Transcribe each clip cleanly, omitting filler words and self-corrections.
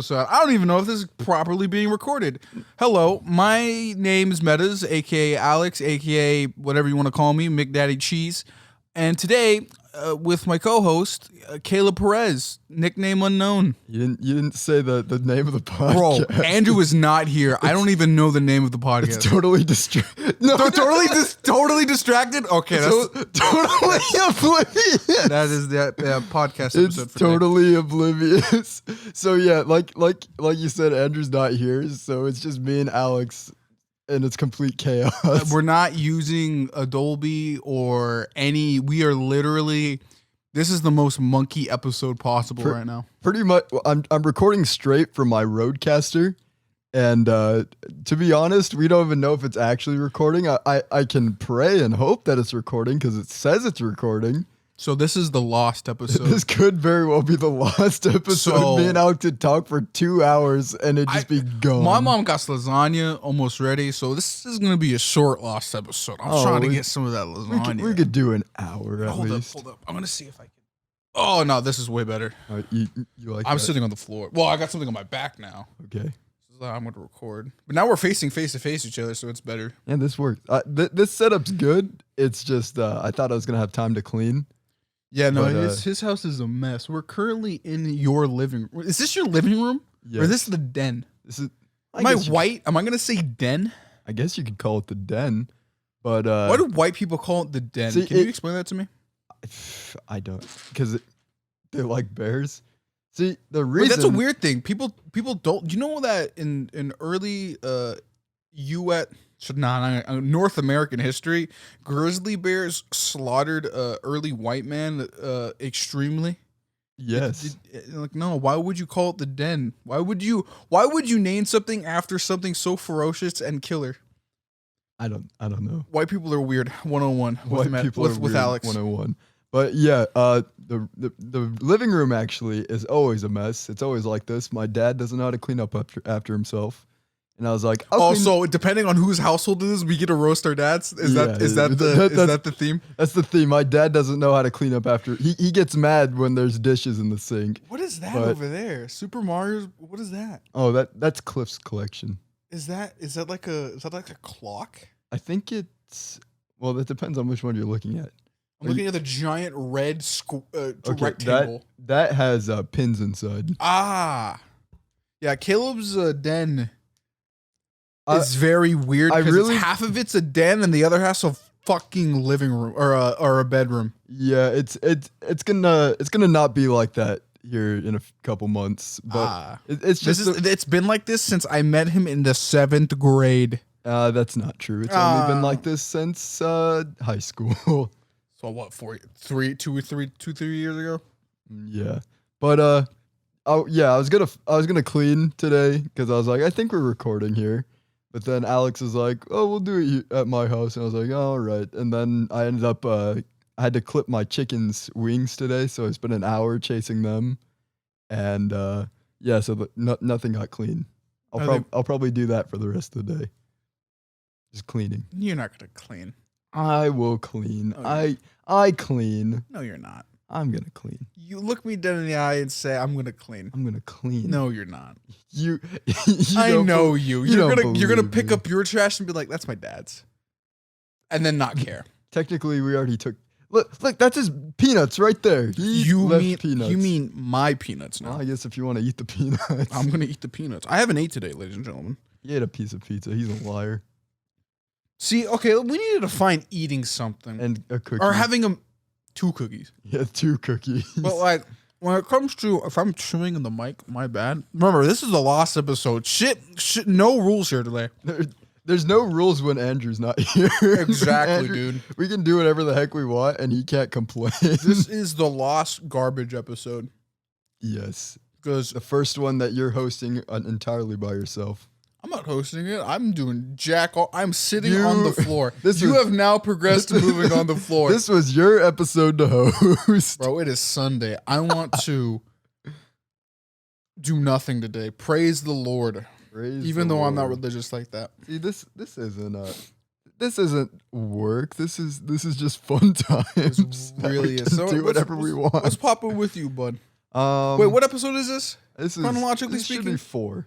So I don't even know if this is properly being recorded. Hello, my name is Metas, aka Alex, aka whatever you want to call me, McDaddy Cheese. And today, with my co-host, Caleb Perez, nickname unknown. You didn't say the name of the Bro, podcast. Andrew is not here. I don't even know the name of the podcast. It's totally distracted. No, Totally distracted? Okay, that's totally oblivious. that is that podcast episode It's for totally oblivious. So yeah, like you said, Andrew's not here, so it's just me and Alex, and it's complete chaos. We're not using Adobe or any. We are literally. This is the most monkey episode possible right now. Pretty much, I'm recording straight from my Rodecaster, and to be honest, we don't even know if it's actually recording. I can pray and hope that it's recording because it says it's recording. So this is the lost episode. This could very well be the last episode. So- Me and Alex could talk for 2 hours and it'd just be gone. My mom got lasagna almost ready, so this is gonna be a short lost episode. I'm trying to get some of that lasagna. we could do an hour at hold least. up. I'm gonna see if I can. Oh no, this is way better. You like I'm that? sitting on the floor. Well, I got something on my back now. Okay. This is how I'm gonna record. But now we're facing face to face each other, so it's better. Yeah, this works. This setup's good. It's just I thought I was gonna have time to clean. Yeah, no, But, his house is a mess. We're currently in your living room. Is this your living room? Yes. Or is this the den? This is. Am I guess you- white? Am I going to say den? I guess you could call it the den, but Why do white people call it the den? see, Can you explain that to me? I don't, because they like bears. See, the But reason that's a weird thing. People don't. You know that in early U.S. North American history, grizzly bears slaughtered early white man extremely. Yes. Like, no, why would you call it the den? Why would you name something after something so ferocious and killer? I don't know. White people are weird. 101 with weird, Alex. 101. But yeah, the living room actually is always a mess. It's always like this. My dad doesn't know how to clean up after himself. And I was like, So depending on whose household it is, we get to roast our dads. Is that the theme? That's the theme. My dad doesn't know how to clean up after. He gets mad when there's dishes in the sink. What is that But- over there? Super Mario's. What is that? Oh, that's Cliff's collection. Is that like a clock? I think it's, well, that depends on which one you're looking at. I'm looking at the giant red Okay, rectangle. that has pins inside. Ah, yeah. Caleb's den Uh, is very weird. I 'Cause really- half of it's a den and the other half's a fucking living room or a bedroom. Yeah, it's gonna not be like that here in a couple months, but it's just It's been like this since I met him in the 7th grade. that's not true. It's only been like this since high school. So what? 3 years ago. Yeah, but I was gonna clean today because I was like, I think we're recording here, but then Alex was like, oh, we'll do it at my house, and I was like, all right, and then I ended up I had to clip my chicken's wings today, so I spent an hour chasing them, and yeah, so nothing got clean. I'll probably do that for the rest of the day. Just cleaning. You're not gonna clean. I will clean. Okay. I clean. No, you're not. I'm gonna clean. You look me dead in the eye and say, "I'm gonna clean." I'm gonna clean. No, you're not. you I don't know bel- you. you You're don't gonna believe pick me. up your trash and be like, "That's my dad's," and then not care. Technically, we already took. Look, that's his peanuts right there. He left peanuts. You mean my peanuts now? Well, I guess if you want to eat the peanuts, I'm gonna eat the peanuts. I haven't ate today, ladies and gentlemen. He ate a piece of pizza. He's a liar. See, okay, we need to define eating something And a cookie. or having 2 cookies. Yeah, 2 cookies. But like when it comes to if I'm chewing in the mic, my bad. Remember, this is the lost episode. Shit, no rules here today. There's no rules when Andrew's not here. Exactly, dude. We can do whatever the heck we want, and he can't complain. This is the lost garbage episode Yes, because the first one that you're hosting entirely by yourself. I'm not hosting it. I'm doing jack all. I'm sitting on the floor. this You was- have now progressed to moving on the floor. This was your episode to host. Bro, it is Sunday. I want to do nothing today. Praise the Lord. Praise Even the though I'm not Lord. religious like that. See, this isn't work. This is just fun times. that really we is. can So do what's- whatever we want. What's popping with you, bud? Um, Wait, what episode is this? Chronologically this should speaking? be 4.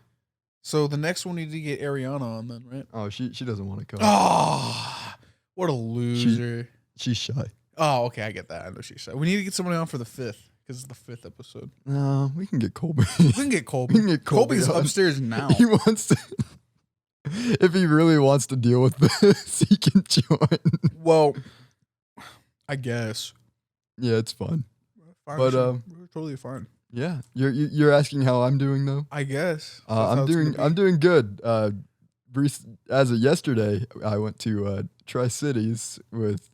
So the next one we need to get Ariana on then, right? Oh, she doesn't want to come. Oh, what a loser. She's shy. Oh, okay, I get that. I know she's shy. We need to get somebody on for the 5th because it's the 5th episode. No, we can get Colby. We can get Colby. We can get Colby Colby's on. upstairs now. He wants to. If he really wants to deal with this, he can join. Well, I guess. Yeah, it's fun. Fine, But, we're totally fine. Yeah, you're asking how I'm doing though. I guess. That's how I'm it's gonna I'm be. doing good. As of yesterday, I went to Tri-Cities with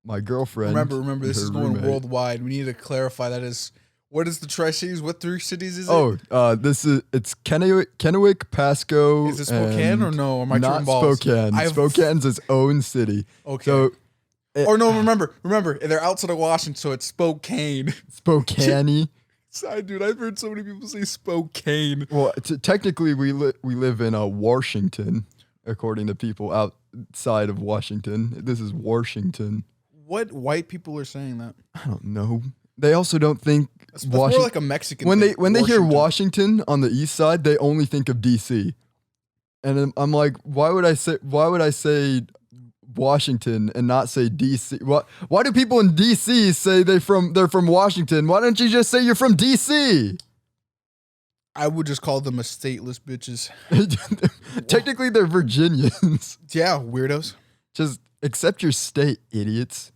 my girlfriend. Remember, and this her is going roommate. worldwide. We need to clarify that is. What is the Tri-Cities? What 3 cities is it? It's Kennewick, Pasco. Is it Spokane or and no? Or am I not tripping balls? Spokane. Spokane's its own city. Okay. So or no, remember, they're outside of Washington, so it's Spokane. Spokane. Sorry, dude, I've heard so many people say Spokane. Well, technically, we live in Washington, according to people outside of Washington. This is Washington. What white people are saying that? I don't know. They also don't think That's more like a Mexican when thing. they hear Washington on the east side, they only think of DC. And I'm like, why would I say Washington and not say DC? Why do people in DC say they're from Washington? Why don't you just say you're from DC? I would just call them a stateless bitches. Technically, they're Virginians. Yeah, weirdos. Just accept your state, idiots.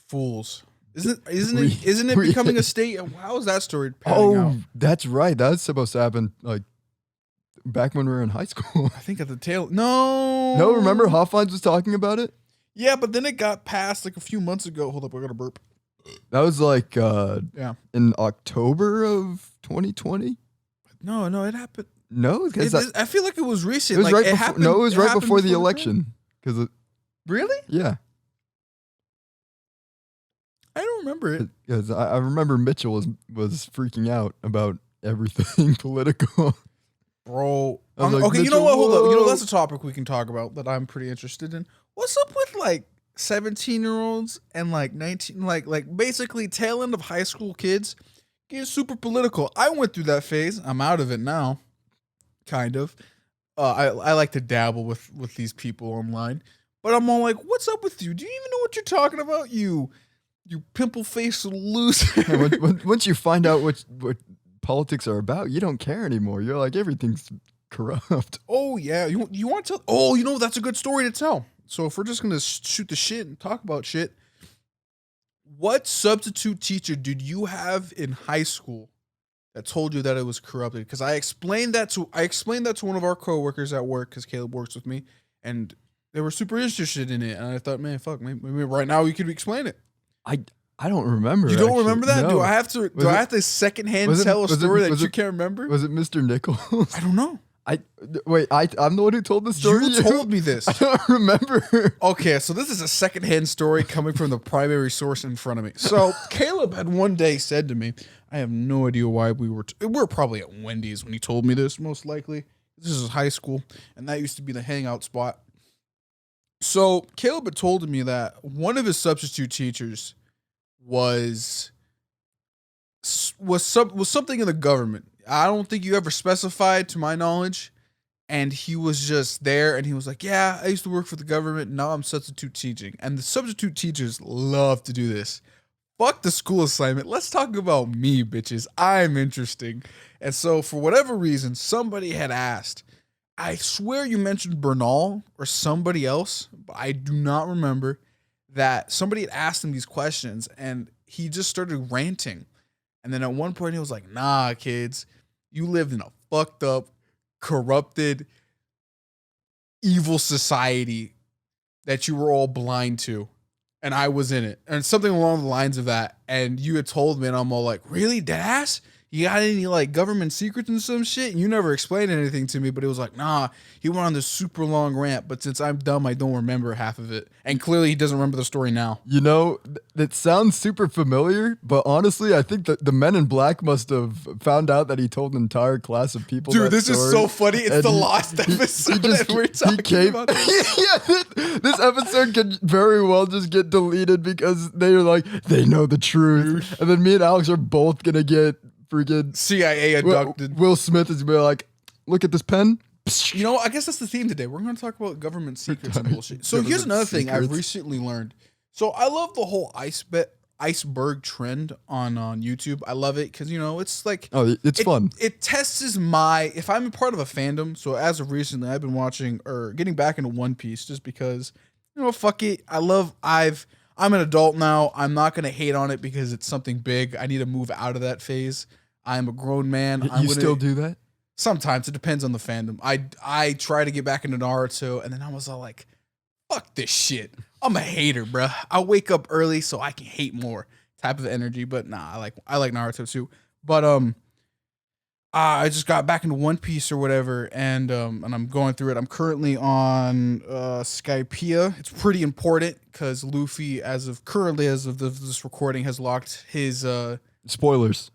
Fools. Isn't it becoming a state? How is that story panning out? That's right. That's supposed to happen like back when we were in high school. I think at the tail. No. No, remember Hofflines was talking about it? Yeah, but then it got passed like a few months ago. Hold up, I got a burp. That was like Yeah. in October of 2020. No, it happened. No, because I feel like it was recent. it was like, right it before. happened, No, it was right happened before the that? election. Because Really? yeah, I don't remember it. because I remember Mitchell was freaking out about everything political. Bro. I was like, okay, you know what? Mitchell, Hold up. You know, whoa. that's a topic we can talk about that I'm pretty interested in. What's up with like 17-year-olds and like 19, like basically tail end of high school kids getting super political? I went through that phase. I'm out of it now. Kind of. I like to dabble with these people online. But I'm all like, what's up with you? Do you even know what you're talking about? You pimple-faced loser. And once you find out what politics are about, you don't care anymore. You're like, everything's corrupt. Oh, yeah. You want to tell? Oh, you know, that's a good story to tell. So if we're just going to shoot the shit and talk about shit, what substitute teacher did you have in high school that told you that it was corrupted? Because I explained that to one of our coworkers at work, because Caleb works with me, and they were super interested in it. And I thought, man, fuck, maybe right now you could explain it. I don't remember. You don't actually. remember that? No. Do I have to secondhand tell a story that you can't remember? Was it Mr. Nichols? I don't know. I'm the one who told the story. You told me this. I don't remember. Okay, so this is a secondhand story coming from the primary source in front of me. So Caleb had one day said to me, I have no idea why we were probably at Wendy's when he told me this, most likely. This is high school, and that used to be the hangout spot. So Caleb had told me that one of his substitute teachers was something in the government. I don't think you ever specified, to my knowledge. And he was just there, and he was like, yeah, I used to work for the government. Now I'm substitute teaching. And the substitute teachers love to do this. Fuck the school assignment. Let's talk about me, bitches. I'm interesting. And so for whatever reason, somebody had asked. I swear you mentioned Bernal or somebody else, but I do not remember that somebody had asked him these questions, and he just started ranting. And then at one point he was like, nah, kids, you lived in a fucked up, corrupted, evil society that you were all blind to. And I was in it. And something along the lines of that. And you had told me, and I'm all like, really, deadass? You got any like government secrets and some shit? And you never explained anything to me, but it was like, nah, he went on this super long rant, but since I'm dumb, I don't remember half of it. And clearly he doesn't remember the story now. You know, it sounds super familiar, but honestly, I think that the Men in Black must have found out that he told an entire class of people. Dude, this story, is so funny. It's and the last episode that we're talking about. This episode could very well just get deleted because they're like, they know the truth. And then me and Alex are both going to get freaking CIA abducted. Will Smith is gonna be like, look at this pen. You know, I guess that's the theme today. We're going to talk about government secrets and bullshit. So here's another thing I've recently learned. So I love the whole iceberg trend on YouTube. I love it because, you know, it's like... Oh, it's fun. It tests my... If I'm a part of a fandom, so as of recently, I've been watching or getting back into One Piece just because, you know, fuck it. I'm an adult now. I'm not going to hate on it because it's something big. I need to move out of that phase. I'm a grown man. You still do that? Sometimes it depends on the fandom. I try to get back into Naruto, and then I was all like, "Fuck this shit." I'm a hater, bruh. I wake up early so I can hate more type of energy. But nah, I like Naruto too. But I just got back into One Piece or whatever, and I'm going through it. I'm currently on Skypiea. It's pretty important because Luffy, as of this recording, has locked his spoilers.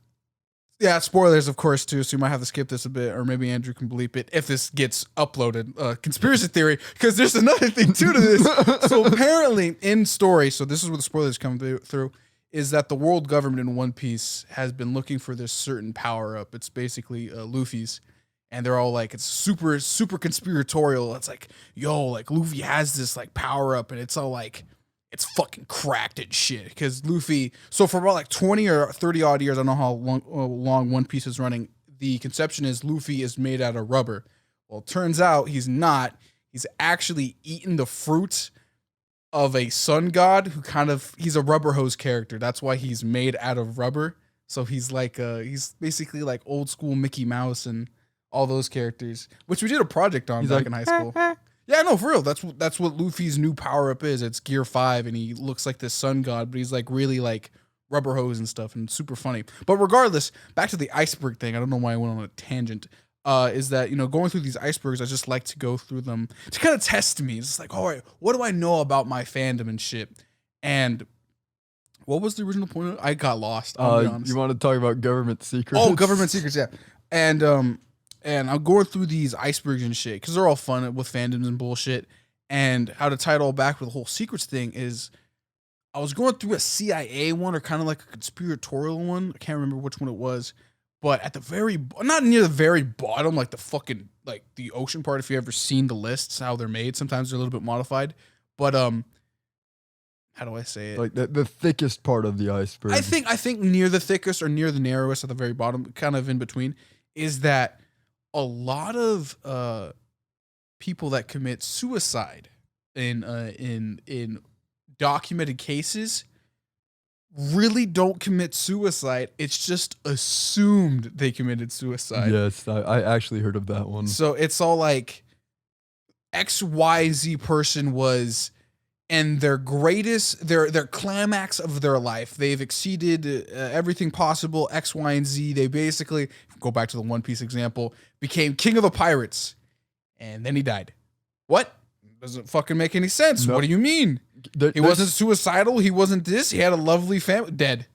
Yeah, spoilers, of course, too, so you might have to skip this a bit, or maybe Andrew can bleep it if this gets uploaded. Conspiracy theory, because there's another thing, too, to this. So apparently, in story, so this is where the spoilers come through, is that the world government in One Piece has been looking for this certain power-up. It's basically Luffy's, and they're all like, it's super, super conspiratorial. It's like, yo, like, Luffy has this, like, power-up, and it's all like... It's fucking cracked and shit because Luffy. So for about like 20 or 30 odd years, I don't know how long One Piece is running. The conception is Luffy is made out of rubber. Well, it turns out he's not. He's actually eaten the fruit of a sun god who he's a rubber hose character. That's why he's made out of rubber. So he's like he's basically like old school Mickey Mouse and all those characters, which we did a project on back in high school. Yeah, no, for real. That's what Luffy's new power-up is. It's Gear 5, and he looks like this sun god, but he's like really like rubber hose and stuff, and super funny. But regardless, back to the iceberg thing. I don't know why I went on a tangent. Is that, you know, going through these icebergs, I just like to go through them to kind of test me. It's just like, all right, what do I know about my fandom and shit? And what was the original point? I got lost. I'll be honest. You want to talk about government secrets? Oh, government secrets, yeah. And I'm going through these icebergs and shit because they're all fun with fandoms and bullshit. And how to tie it all back with the whole secrets thing is I was going through a CIA one or kind of like a conspiratorial one. I can't remember which one it was. But at the not near the very bottom, like the fucking, like the ocean part, if you ever seen the lists, how they're made. Sometimes they're a little bit modified. But, how do I say it? Like the thickest part of the iceberg. I think near the thickest or near the narrowest at the very bottom, kind of in between, is that a lot of people that commit suicide in documented cases really don't commit suicide. It's just assumed they committed suicide. Yes, I actually heard of that one. So it's all like XYZ person was in their greatest, their climax of their life. They've exceeded everything possible, X, Y, and Z. They basically, go back to the One Piece example, became king of the pirates. And then he died. What? Doesn't fucking make any sense. Nope. What do you mean? He wasn't suicidal. He wasn't this. He had a lovely family. Dead.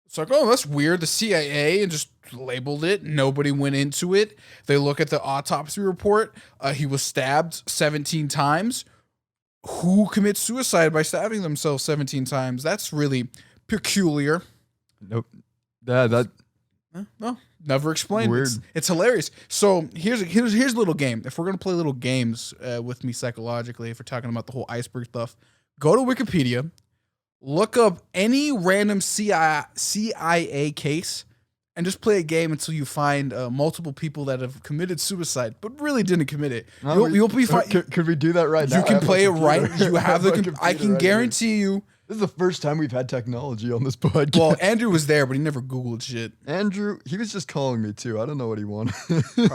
It's like, oh, that's weird. The CIA and just labeled it. Nobody went into it. They look at the autopsy report. He was stabbed 17 times. Who commits suicide by stabbing themselves 17 times? That's really peculiar. Nope. That no, never explained. Weird. It's hilarious. So here's a little game. If we're gonna play little games with me psychologically, if we're talking about the whole iceberg stuff, go to Wikipedia, look up any random CIA case, and just play a game until you find multiple people that have committed suicide, but really didn't commit it. You'll be fine. Could we do that right now? You can play it right. You have the. I can guarantee you. This is the first time we've had technology on this podcast. Well, Andrew was there, but he never Googled shit. Andrew, he was just calling me too. I don't know what he wanted. He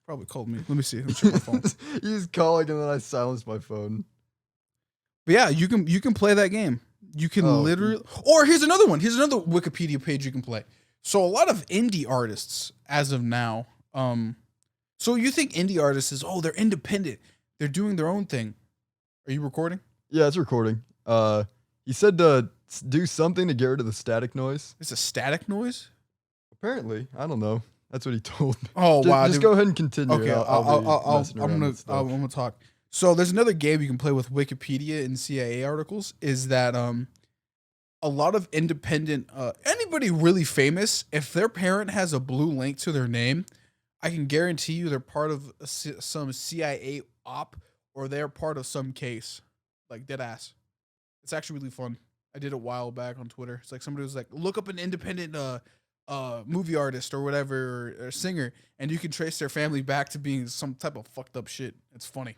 probably called me. Let me see. Let me check my phone. He's calling, and then I silenced my phone. But yeah, you can play that game. You can literally. Or here's another one. Here's another Wikipedia page you can play. So a lot of indie artists, as of now, so you think indie artists is, they're independent. They're doing their own thing. Are you recording? Yeah, it's recording. He said to do something to get rid of the static noise. It's a static noise? Apparently. I don't know. That's what he told me. Oh, wow. Just go ahead and continue. Okay, I'm gonna talk. So there's another game you can play with Wikipedia and CIA articles, is that a lot of independent, anybody really famous, if their parent has a blue link to their name, I can guarantee you they're part of some CIA op or they're part of some case, like dead ass. It's actually really fun. I did it a while back on Twitter. It's like somebody was like, look up an independent movie artist or whatever or singer, and you can trace their family back to being some type of fucked up shit. It's funny.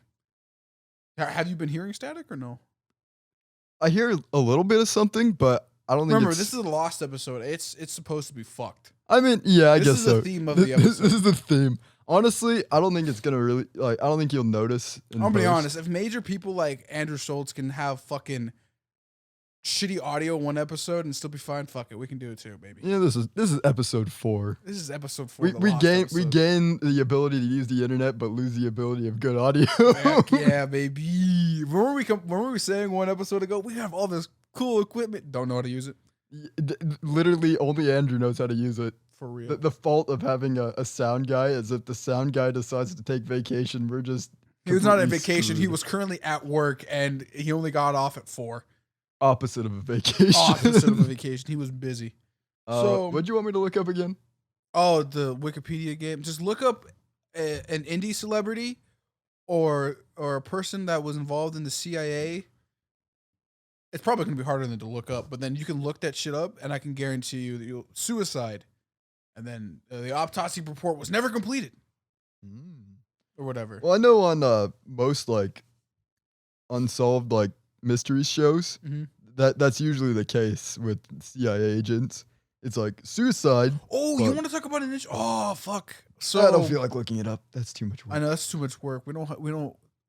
Have you been hearing static or no? I hear a little bit of something, but I don't think. Remember, this is a lost episode. It's supposed to be fucked. I mean, yeah, I guess so. This is the theme of the episode. This is the theme. Honestly, I don't think it's gonna really like. I don't think you'll notice. I'll be honest. If major people like Andrew Schultz can have fucking shitty audio one episode and still be fine, fuck it, we can do it too, baby. Yeah, this is episode 4. This is episode 4. We gain the ability to use the internet, but lose the ability of good audio. Heck yeah, baby. Remember we were saying one episode ago, we have all this cool equipment, don't know how to use it. Literally, only Andrew knows how to use it. For real. The fault of having a sound guy is if the sound guy decides to take vacation, we're just. He was not on vacation. Screwed. He was currently at work, and he only got off at 4. Opposite of a vacation. Opposite of a vacation. He was busy. So, what'd you want me to look up again? Oh, the Wikipedia game. Just look up an indie celebrity or a person that was involved in the CIA. It's probably going to be harder than to look up, but then you can look that shit up, and I can guarantee you that you'll suicide. And then the autopsy report was never completed. Or whatever. Well, I know on most like unsolved like mystery shows, that's usually the case with CIA agents. It's like suicide. Oh, you want to talk about an issue? Oh, fuck. So I don't feel like looking it up. That's too much work. I know that's too much work.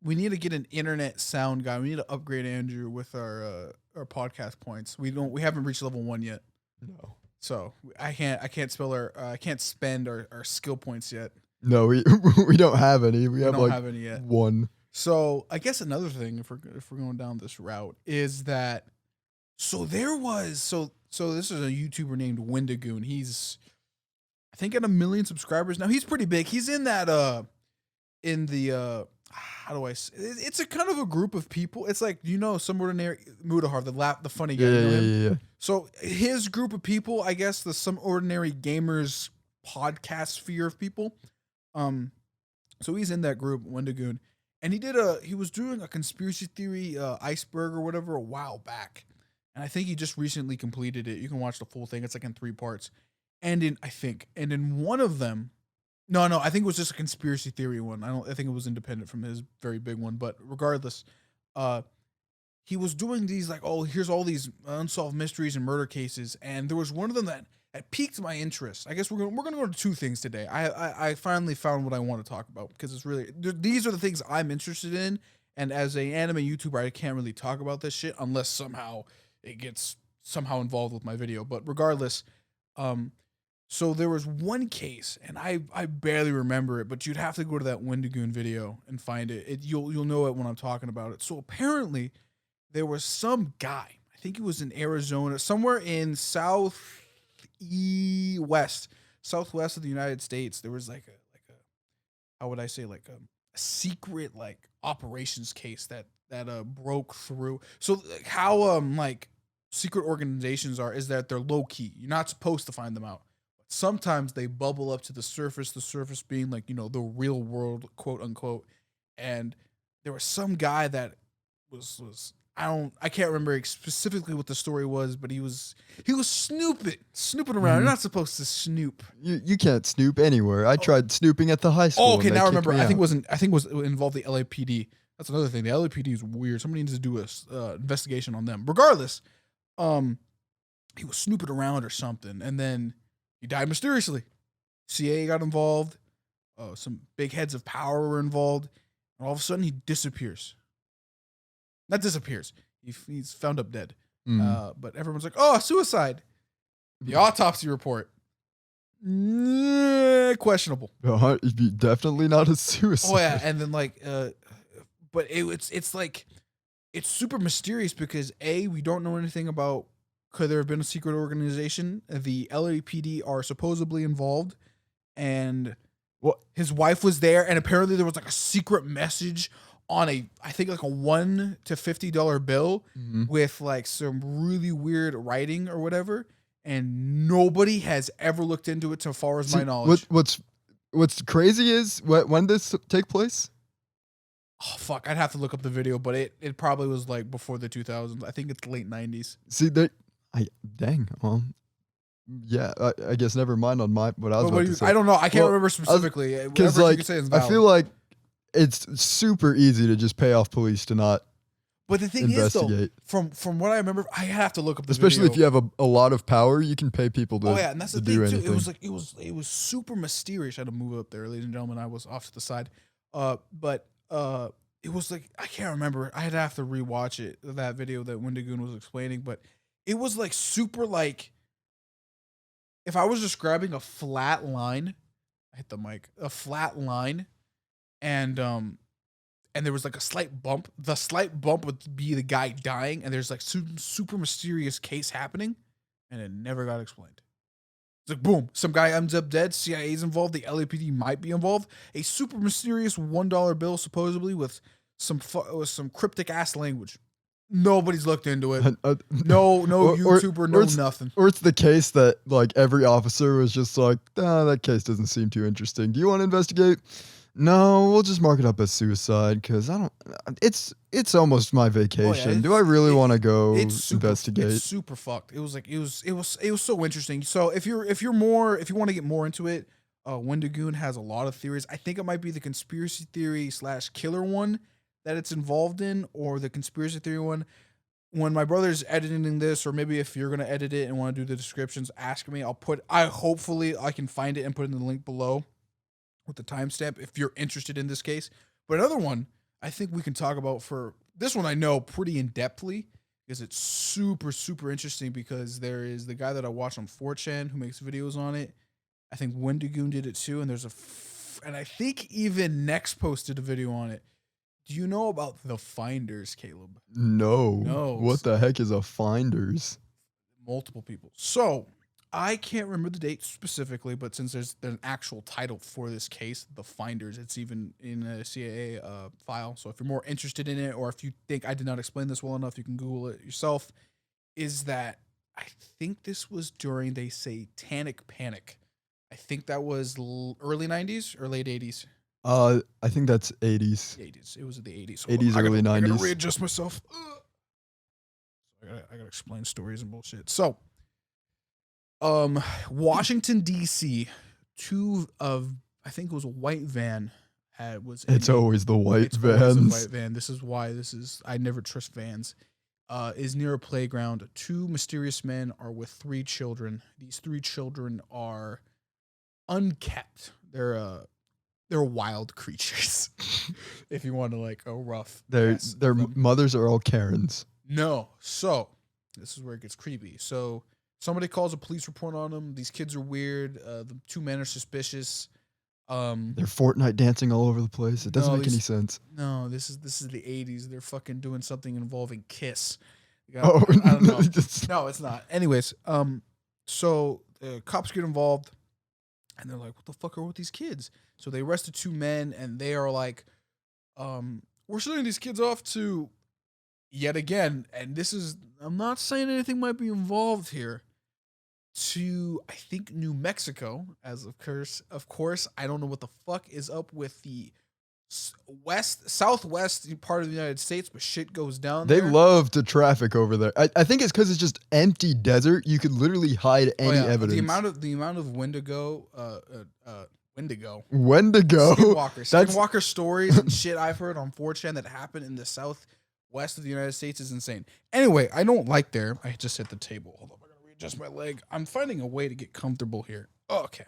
We need to get an internet sound guy. We need to upgrade Andrew with our podcast points. We haven't reached level 1 yet. No. So I can't spend our skill points yet. No, we don't have any. We don't have any yet. 1. So I guess another thing, if we're going down this route, is that so this is a YouTuber named Wendigoon. He's I think at 1 million subscribers now. He's pretty big. He's in that how do I say? It's a kind of a group of people. It's like, some ordinary Mudahar, the funny guy. Yeah. So his group of people, I guess, the Some Ordinary Gamers podcast sphere of people. So he's in that group, Wendigoon, and he was doing a conspiracy theory iceberg or whatever a while back, and I think he just recently completed it. You can watch the full thing. It's like in 3 parts, and in one of them, no, I think it was just a conspiracy theory one. I think it was independent from his very big one, but regardless, he was doing these like, oh, here's all these unsolved mysteries and murder cases, and there was one of them that piqued my interest. I guess we're gonna go to 2 things today. I finally found what I want to talk about because it's really these are the things I'm interested in, and as an anime YouTuber, I can't really talk about this shit unless somehow it gets involved with my video. But regardless, so there was one case, and I barely remember it, but you'd have to go to that Wendigoon video and find it. You'll know it when I'm talking about it. So apparently, there was some guy. I think he was in Arizona, somewhere in southwest of the United States. There was like a how would I say, like a secret like operations case that broke through. So how like secret organizations is that they're low key. You're not supposed to find them out. But sometimes they bubble up to the surface being like, the real world, quote unquote. And there was some guy that was I can't remember specifically what the story was, but he was snooping around. You're not supposed to snoop. You can't snoop anywhere. I tried snooping at the high school. Oh, okay, now I remember. I think it was involved the LAPD. That's another thing. The LAPD is weird. Somebody needs to do a investigation on them. Regardless, he was snooping around or something, and then he died mysteriously. CIA got involved. Some big heads of power were involved, and all of a sudden he disappears. Not disappears. He's found up dead. But everyone's like, oh, suicide. The autopsy report. Questionable. Definitely not a suicide. Oh, yeah. And then, like, but it's like, it's super mysterious because, A, we don't know anything about could there have been a secret organization. The LAPD are supposedly involved. And his wife was there. And apparently there was, like, a secret message on I think like a $1 to $50 bill Mhm. with like some really weird writing or whatever, and nobody has ever looked into it, so far as my See, knowledge. what's crazy is when this take place? Oh fuck, I'd have to look up the video, but it probably was like before the 2000s. I think it's late 90s. See, dang, well, yeah, I guess never mind on what I was But about to say. I don't know. I can't Well, remember specifically. Because Whatever you like could say is I valid. feel like it's super easy to just pay off police to not But the thing is, though, investigate. from what I remember, I have to look up the Especially video. if you have a lot of power, you can pay people to, Oh yeah, and that's to the do thing too. anything. It was super mysterious. I had to move up there, ladies and gentlemen. I was off to the side, but it was like I can't remember. I'd have to rewatch it. That video that Wendigoon was explaining, but it was like super like if I was describing a flat line, I hit the mic, a flat line, and there was like a slight bump. The slight bump would be the guy dying, and there's like super mysterious case happening, and it never got explained. It's like boom, some guy ends up dead. CIA's involved. The LAPD might be involved. A super mysterious $1 bill, supposedly with some cryptic ass language. Nobody's looked into it. No YouTuber, no nothing. Or it's the case that like every officer was just like, that case doesn't seem too interesting. Do you want to investigate? No, we'll just mark it up as suicide because I don't. It's almost my vacation. Do I really want to go investigate? It's super fucked. It was like it was so interesting. So if you want to get more into it, Wendigoon has a lot of theories. I think it might be the conspiracy theory / killer one that it's involved in, or the conspiracy theory one. When my brother's editing this, or maybe if you're gonna edit it and want to do the descriptions, ask me. Hopefully I can find it and put it in the link below with the timestamp if you're interested in this case. But another one I think we can talk about for this one I know pretty in depthly because it's super, super interesting because there is the guy that I watch on 4chan who makes videos on it. I think Wendigoon did it too, and and I think even Next posted a video on it. Do you know about the Finders, Caleb? No. What the heck is a Finders? Multiple people. So I can't remember the date specifically, but since there's an actual title for this case, The Finders, it's even in a CIA file. So if you're more interested in it, or if you think I did not explain this well enough, you can Google it yourself. Is that I think this was during the Satanic Panic. I think that was early 90s or late 80s. I think that's 80s. 80s. It was the 80s. 80s, early 90s. I gotta readjust myself. I gotta explain stories and bullshit. So, Washington D.C. I think it was a white van. It's always the white vans. Always a white van. This is why I never trust vans. Is near a playground. Two mysterious men are with three children. These three children are unkept. They're wild creatures. If you want to like a rough. Their mothers are all Karens. No. So this is where it gets creepy. So somebody calls a police report on them. These kids are weird. The two men are suspicious. They're Fortnite dancing all over the place. It doesn't make any sense. No, this is the 80s. They're fucking doing something involving Kiss. I don't know. No, it's not. Anyways, so the cops get involved, and they're like, "What the fuck are with these kids?" So they arrested two men, and they are like, "We're sending these kids off to." Yet again, and I'm not saying anything might be involved here, to, I think, New Mexico, of course, I don't know what the fuck is up with the southwest part of the United States, but shit goes down there. They love to traffic over there. I think it's because it's just empty desert. You could literally hide any evidence. The amount of Wendigo Skinwalker stories and shit I've heard on 4chan that happen in the southwest of the United States is insane. Anyway, I don't like there. I just hit the table. Hold on, I'm gonna readjust my leg. I'm finding a way to get comfortable here. Oh, okay.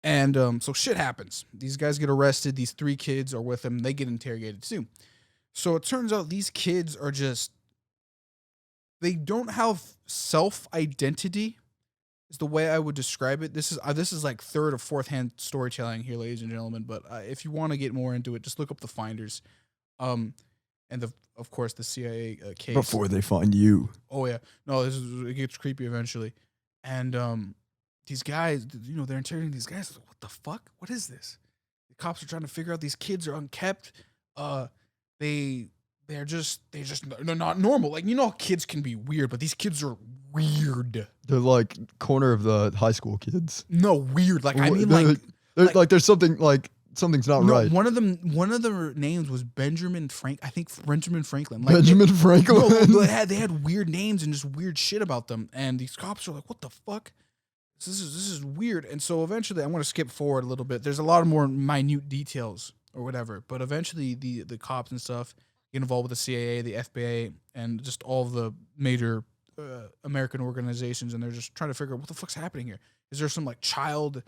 And so shit happens. These guys get arrested. These three kids are with them. They get interrogated too. So it turns out these kids are they don't have self-identity is the way I would describe it. This is like third or fourth hand storytelling here, ladies and gentlemen. But if you want to get more into it, just look up the Finders, and of course the CIA case before they find you. Oh yeah, no, it gets creepy eventually, and these guys, they're interrogating these guys. Like, what the fuck? What is this? The cops are trying to figure out these kids are unkept. they're not normal. Like, you know, kids can be weird, but these kids are weird. They're like corner of the high school kids. No, weird. Like, I mean, They're like there's something's not no, right. one of their names was Benjamin Franklin. Like, Benjamin Franklin. No, they had weird names and just weird shit about them. And these cops are like, what the fuck? This is weird. And so eventually, I'm going to skip forward a little bit. There's a lot of more minute details or whatever. But eventually, the cops and stuff get involved with the CIA, the FBI, and just all the major American organizations. And they're just trying to figure out what the fuck's happening here. Is there some like child?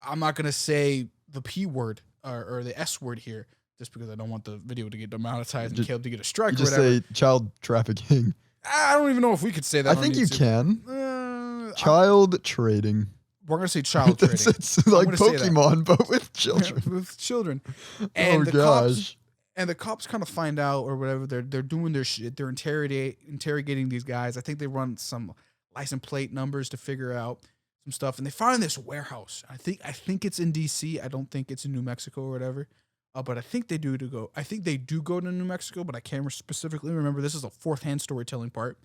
I'm not going to say the P word or the S word here, just because I don't want the video to get demonetized and Caleb to get a strike or whatever. Just say child trafficking. I don't even know if we could say that. I think you can. Child trading. We're gonna say child trading. It's like Pokemon, but with children. With children. And the gosh. The cops kind of find out or whatever. They're doing their shit. They're interrogating these guys. I think they run some license plate numbers to figure out some stuff, and they find this warehouse. I think it's in DC. I don't think it's in New Mexico or whatever. But I think they do go. I think they do go to New Mexico, but I can't specifically remember. This is a fourth-hand storytelling part,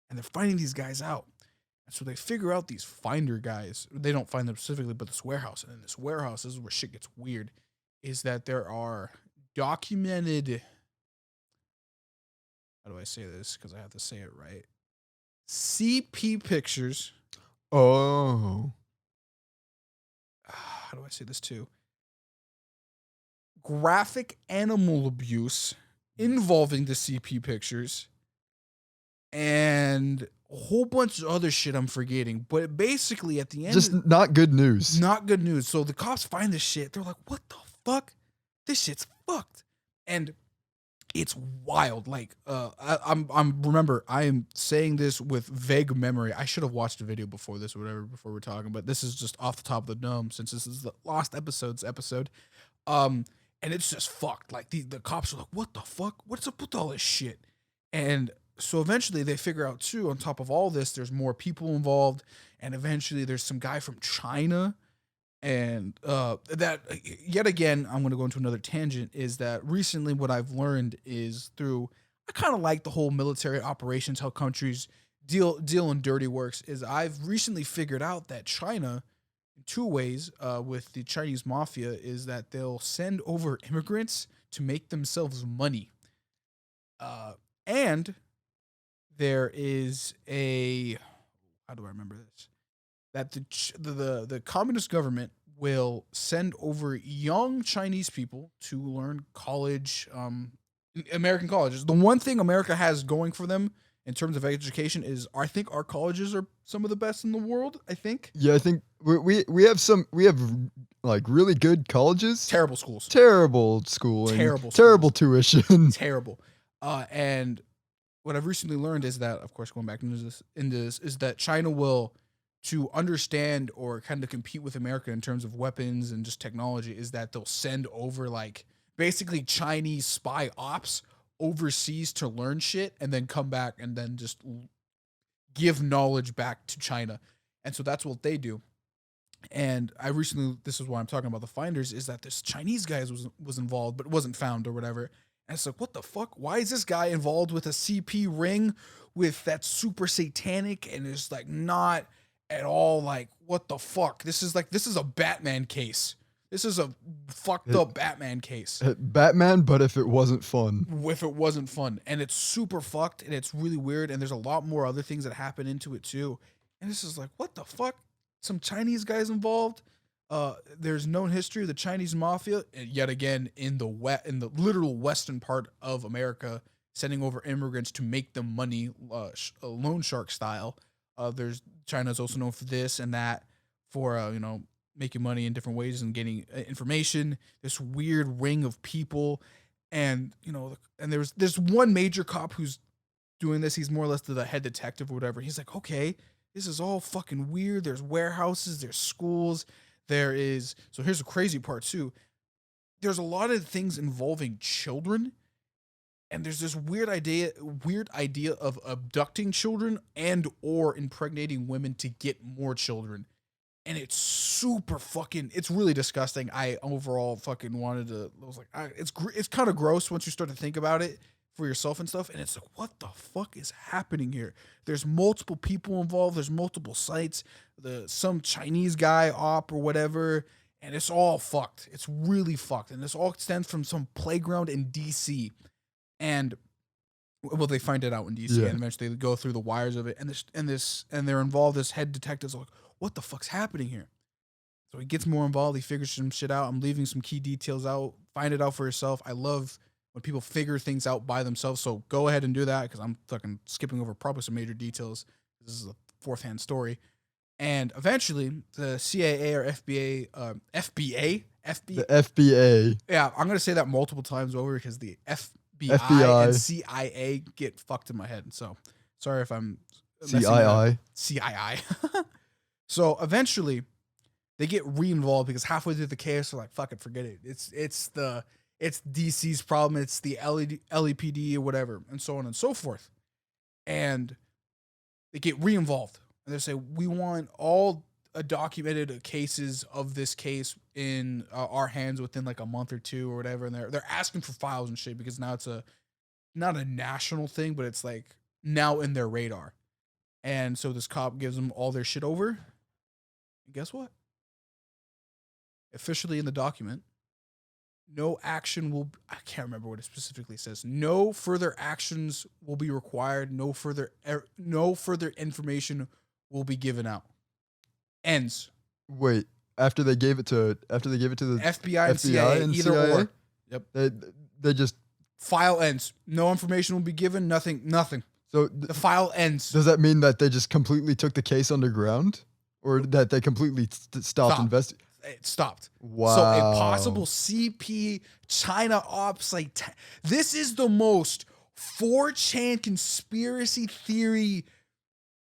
and they're finding these guys out. And so they figure out these finder guys. They don't find them specifically, but this warehouse. And in this warehouse, this is where shit gets weird, is that there are documented, how do I say this? Because I have to say it right. CP pictures. Oh. How do I say this too? Graphic animal abuse involving the CP pictures. And a whole bunch of other shit I'm forgetting. But basically, at the end... Just not good news. Not good news. So the cops find this shit. They're like, what the fuck? This shit's fucked. And it's wild. Like, remember, I am saying this with vague memory. I should have watched a video before this or whatever, before we're talking. But this is just off the top of the dome, since this is the Lost Episodes episode. And it's just fucked. Like, the cops are like, what the fuck? What's up with all this shit? And... so eventually they figure out too, on top of all this, there's more people involved, and eventually there's some guy from China, and that yet again, I'm going to go into another tangent, is that recently what I've learned is through, I kind of like the whole military operations, how countries deal in dirty works, is I've recently figured out that China, in two ways, with the Chinese mafia, is that they'll send over immigrants to make themselves money. And there is how do I remember this? That the communist government will send over young Chinese people to learn college, American colleges. The one thing America has going for them in terms of education is, I think our colleges are some of the best in the world. I think. Yeah, I think we have like really good colleges. Terrible schools. Terrible schooling. Terrible tuition. Terrible. And what I've recently learned is that, of course, going back into this, is that China will, to understand or kind of compete with America in terms of weapons and just technology, is that they'll send over like basically Chinese spy ops overseas to learn shit and then come back and then just give knowledge back to China. And so that's what they do. And this is why I'm talking about the finders, is that this Chinese guy was involved, but wasn't found or whatever. And it's like, what the fuck? Why is this guy involved with a CP ring with that super satanic, and it's like not at all like, what the fuck? This is a Batman case. This is a fucked up Batman case. Batman, but if it wasn't fun. If it wasn't fun. And it's super fucked, and it's really weird, and there's a lot more other things that happen into it too. And this is like, what the fuck? Some Chinese guys involved. There's known history of the Chinese mafia, yet again in the literal western part of America, sending over immigrants to make them money, loan shark style. There's China's also known for this and that, for making money in different ways and getting information. This weird ring of people, and and there's one major cop who's doing this. He's more or less the head detective or whatever. He's like, okay, this is all fucking weird. There's warehouses, there's schools. So here's the crazy part too. There's a lot of things involving children, and there's this weird idea of abducting children and or impregnating women to get more children. and it's super fucking. It's really disgusting. I overall fucking wanted to. I was like, it's kind of gross once you start to think about it for yourself and stuff. And it's like, what the fuck is happening here? There's multiple people involved. There's multiple sites. Some Chinese guy op or whatever, and it's all fucked. It's really fucked. And this all stems from some playground in DC, and well, they find it out in DC, and eventually they go through the wires of it, and they're involved. This head detective's like, what the fuck's happening here? So he gets more involved. He figures some shit out. I'm leaving some key details out. Find it out for yourself. I love when people figure things out by themselves. So go ahead and do that, because I'm fucking skipping over probably some major details. This is a fourth-hand story. And eventually, the CIA or FBA, The FBA. Yeah, I'm gonna say that multiple times over because the FBI and CIA get fucked in my head. So sorry if I'm CII. So eventually, they get re-involved because halfway through the case, they're like, "Fuck it, forget it. It's DC's problem. It's the LEPD or whatever, and so on and so forth." And they get re-involved, and they say, "We want all documented cases of this case in our hands within like a month or two or whatever." And they're asking for files and shit because now it's not a national thing, but it's like now in their radar. And so this cop gives them all their shit over. And guess what? Officially in the document, no action will. I can't remember what it specifically says. No further actions will be required. No further information will be given out. Ends. Wait, after they gave it to the FBI and CIA, either CIA? or. Yep. They just file ends. No information will be given. Nothing. So the file ends. Does that mean that they just completely took the case underground, or that they completely stopped investigating? It stopped. Wow. So a possible CP China ops, like this is the most 4chan conspiracy theory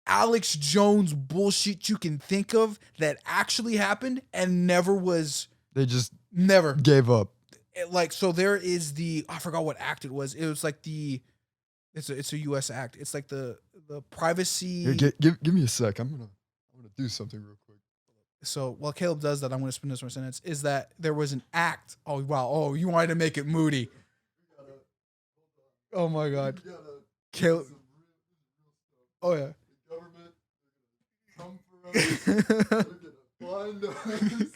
Alex Jones bullshit you can think of that actually happened and never was. They just never gave up. So there is I forgot what act it was. It was like it's a U.S. act. It's like the privacy. Here, give me a sec. I'm gonna do something real quick. So while Caleb does that, I'm gonna spin this one sentence. Is that there was an act? Oh wow! Oh, you wanted to make it moody. Oh my God, Caleb. Oh yeah.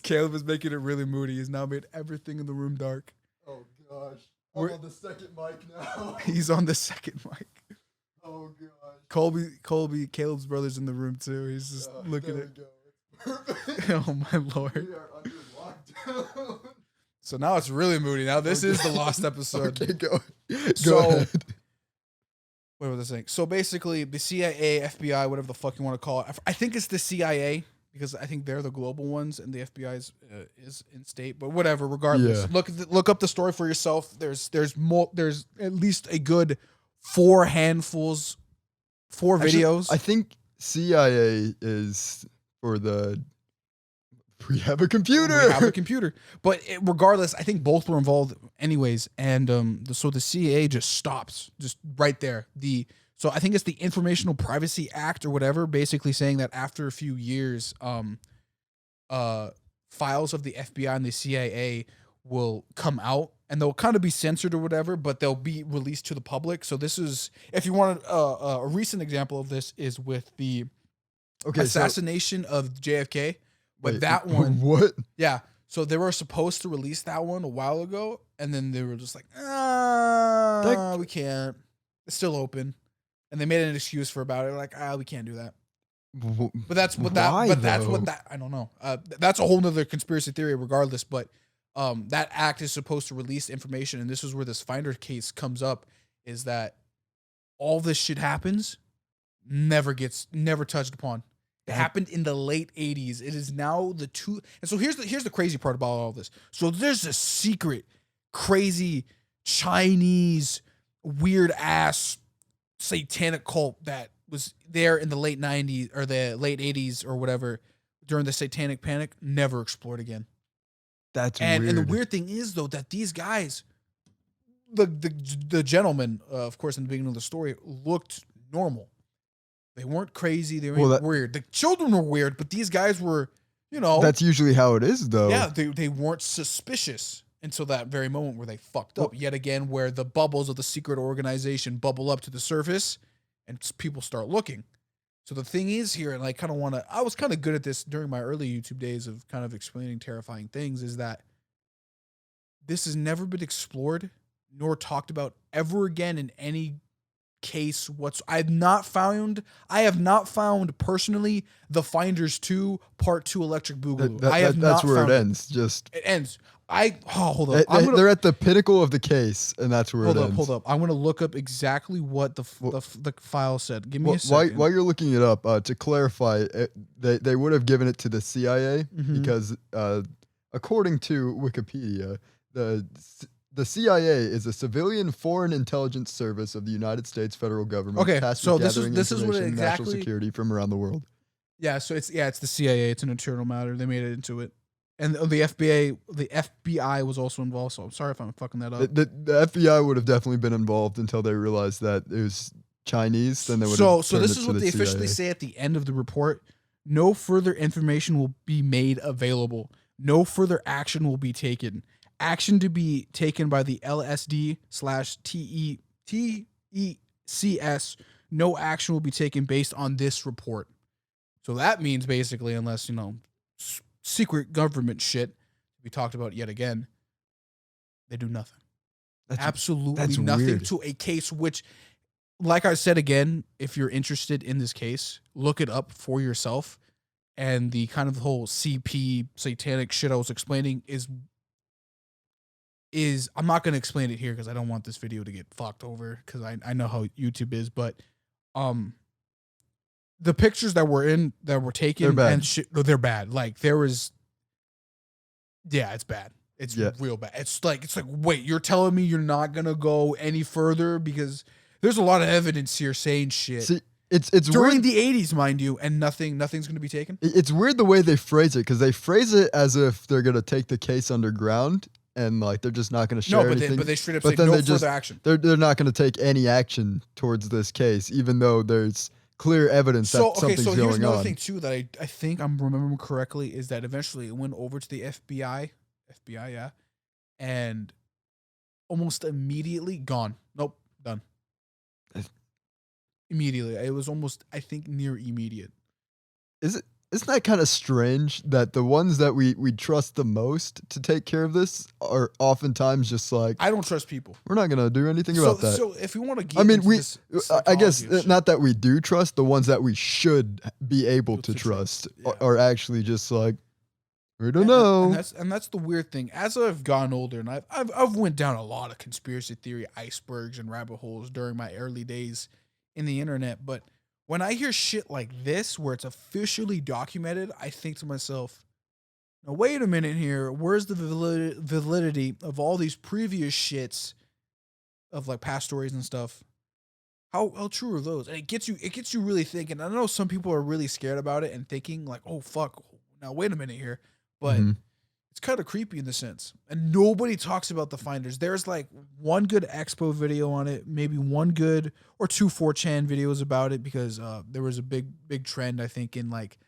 Caleb is making it really moody. He's now made everything in the room dark. Oh gosh. I'm on the second mic now. He's on the second mic. Oh gosh. Colby, Caleb's brother's in the room too. He's just looking at. Oh my Lord. We are under lockdown. So now it's really moody. Now this is the lost episode. Okay, go So, ahead. what was I saying? So basically, the CIA, FBI, whatever the fuck you want to call it. I think it's the CIA because I think they're the global ones, and the FBI is in state. But whatever, regardless, look up the story for yourself. There's at least a good four videos. I think CIA is for the. We have a computer. But regardless, I think both were involved anyways. And so the CIA just stops just right there. So I think it's the Informational Privacy Act or whatever, basically saying that after a few years, files of the FBI and the CIA will come out and they'll kind of be censored or whatever, but they'll be released to the public. So this is, if you want a recent example of this is with the assassination of JFK. But wait, that one, what? Yeah. So they were supposed to release that one a while ago, and then they were just like, we can't. It's still open, and they made an excuse for about it. Like, we can't do that. But that's what that. But that's what that. I don't know. That's a whole nother conspiracy theory, regardless. But that act is supposed to release information, and this is where this Finder case comes up. Is that all this shit happens, never touched upon. It happened in the late 80s. It is now and so here's the crazy part about all this. So there's a secret, crazy Chinese weird ass satanic cult that was there in the late 90s or the late 80s or whatever during the satanic panic, never explored again. That's weird. And the weird thing is though that these guys, the gentleman, of course, in the beginning of the story, looked normal. They weren't crazy. They weren't weird. The children were weird, but these guys were You know, That's usually how it is, though. yeah, they weren't suspicious until that very moment where they fucked up. Yet again, where the bubbles of the secret organization bubble up to the surface and people start looking. So the thing is here, and I kind of want to, I was kind of good at this during my early YouTube days of kind of explaining terrifying things, is that this has never been explored nor talked about ever again in any case I have not found personally The Finders 2 Part 2 Electric Boogaloo. That's where it ends. It ends. Hold up. They're at the pinnacle of the case, and that's where it ends. Hold up. I'm going to look up exactly what the file said. Give me a second. While you're looking it up, to clarify, they would have given it to the CIA because, according to Wikipedia, the CIA is a civilian foreign intelligence service of the United States federal government. Okay, tasked so with this gathering is what information, exactly national security from around the world. Yeah, so it's the CIA. It's an internal matter. They made it into it. And the FBI was also involved, so I'm sorry if I'm fucking that up. The FBI would have definitely been involved until they realized that it was Chinese. Then they would. So this is what they officially say at the end of the report. No further information will be made available. No further action will be taken. Action to be taken by the LSD/TECS. No action will be taken based on this report. So that means basically, unless, secret government shit we talked about yet again, they do nothing. Absolutely nothing weird. To a case which, like I said again, if you're interested in this case, look it up for yourself. And the kind of whole CP satanic shit I was explaining is I'm not going to explain it here because I don't want this video to get fucked over because I know how YouTube is, but the pictures that were taken, they're bad. And they're bad. Like there was, it's bad. It's real bad. It's like, wait, you're telling me you're not going to go any further because there's a lot of evidence here saying shit. See, it's during weird. the 80s, mind you, and nothing's going to be taken. It's weird the way they phrase it because they phrase it as if they're going to take the case underground. And like they're just not going to share anything. But they straight up say no further action. They're not going to take any action towards this case, even though there's clear evidence that something's going on. So here's another thing too that I think I'm remembering correctly is that eventually it went over to the FBI, yeah, and almost immediately gone. Nope, done. Immediately, it was almost, I think, near immediate. Isn't that kind of strange that the ones that we trust the most to take care of this are oftentimes just like, I don't trust people. We're not going to do anything about that. So if you want to get this I guess not that we do trust, the ones that we should be able to trust are actually just like, we don't know. And that's the weird thing. As I've gotten older and I've went down a lot of conspiracy theory icebergs and rabbit holes during my early days in the internet, but when I hear shit like this, where it's officially documented, I think to myself, now wait a minute here. Where's the validity of all these previous shits of like past stories and stuff? How true are those? And it gets you really thinking. I know some people are really scared about it and thinking like, oh fuck, now wait a minute here. But it's kind of creepy in the sense. And nobody talks about the Finders. There's like one good Expo video on it, maybe one good or two 4chan videos about it because there was a big trend, I think, in like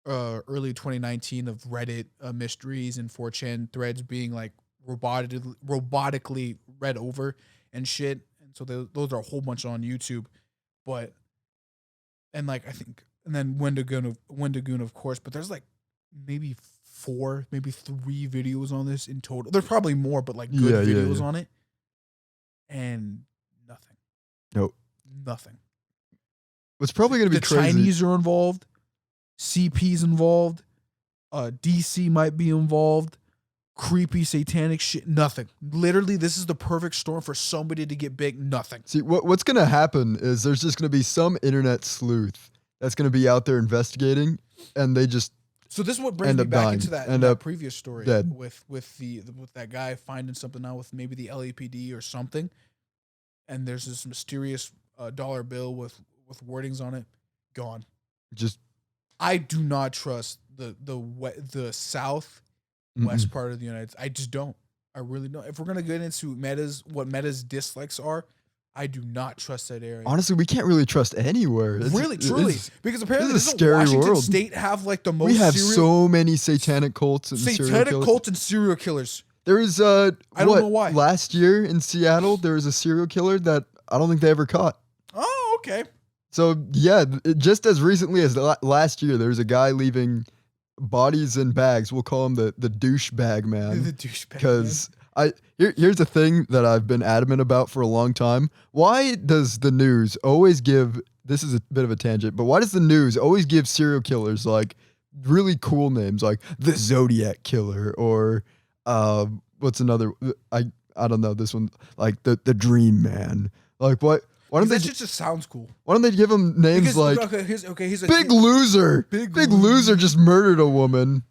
early 2019 of Reddit mysteries and 4chan threads being like robotically read over and shit. And so those are a whole bunch on YouTube. And like, I think, and then Wendigoon, of course, but there's like maybe 4, maybe 3 videos on this in total. There's probably more, but like good videos on it. And nothing. Nope. Nothing. What's probably going to be the crazy. Chinese are involved. CP's involved. DC might be involved. Creepy satanic shit. Nothing. Literally, this is the perfect storm for somebody to get big. Nothing. See, what's going to happen is there's just going to be some internet sleuth that's going to be out there investigating, and they just So this is what brings me back into that previous story with that guy finding something out with maybe the LAPD or something, and there's this mysterious dollar bill with wordings on it, gone. I do not trust the southwest part of the United States. I just don't. I really don't. If we're gonna get into what Meta's dislikes are, I do not trust that area. Honestly, we can't really trust anywhere. Really, truly, because apparently this is a doesn't scary Washington world. State have like the most We have so many satanic cults and serial killers. cults and serial killers. There is I don't know why. Last year in Seattle, there was a serial killer that I don't think they ever caught. Oh, okay. So yeah, just as recently as last year, there was a guy leaving bodies in bags. We'll call him the douchebag man. The douchebag. Because here's the thing that I've been adamant about for a long time. Why does the news always give? This is a bit of a tangent, but why does the news always give serial killers like really cool names, like the Zodiac Killer or what's another? I don't know this one, like the Dream Man. Like what? Why don't they that just sounds cool? Why don't they give him names like he's a Big Loser? Big Loser just murdered a woman.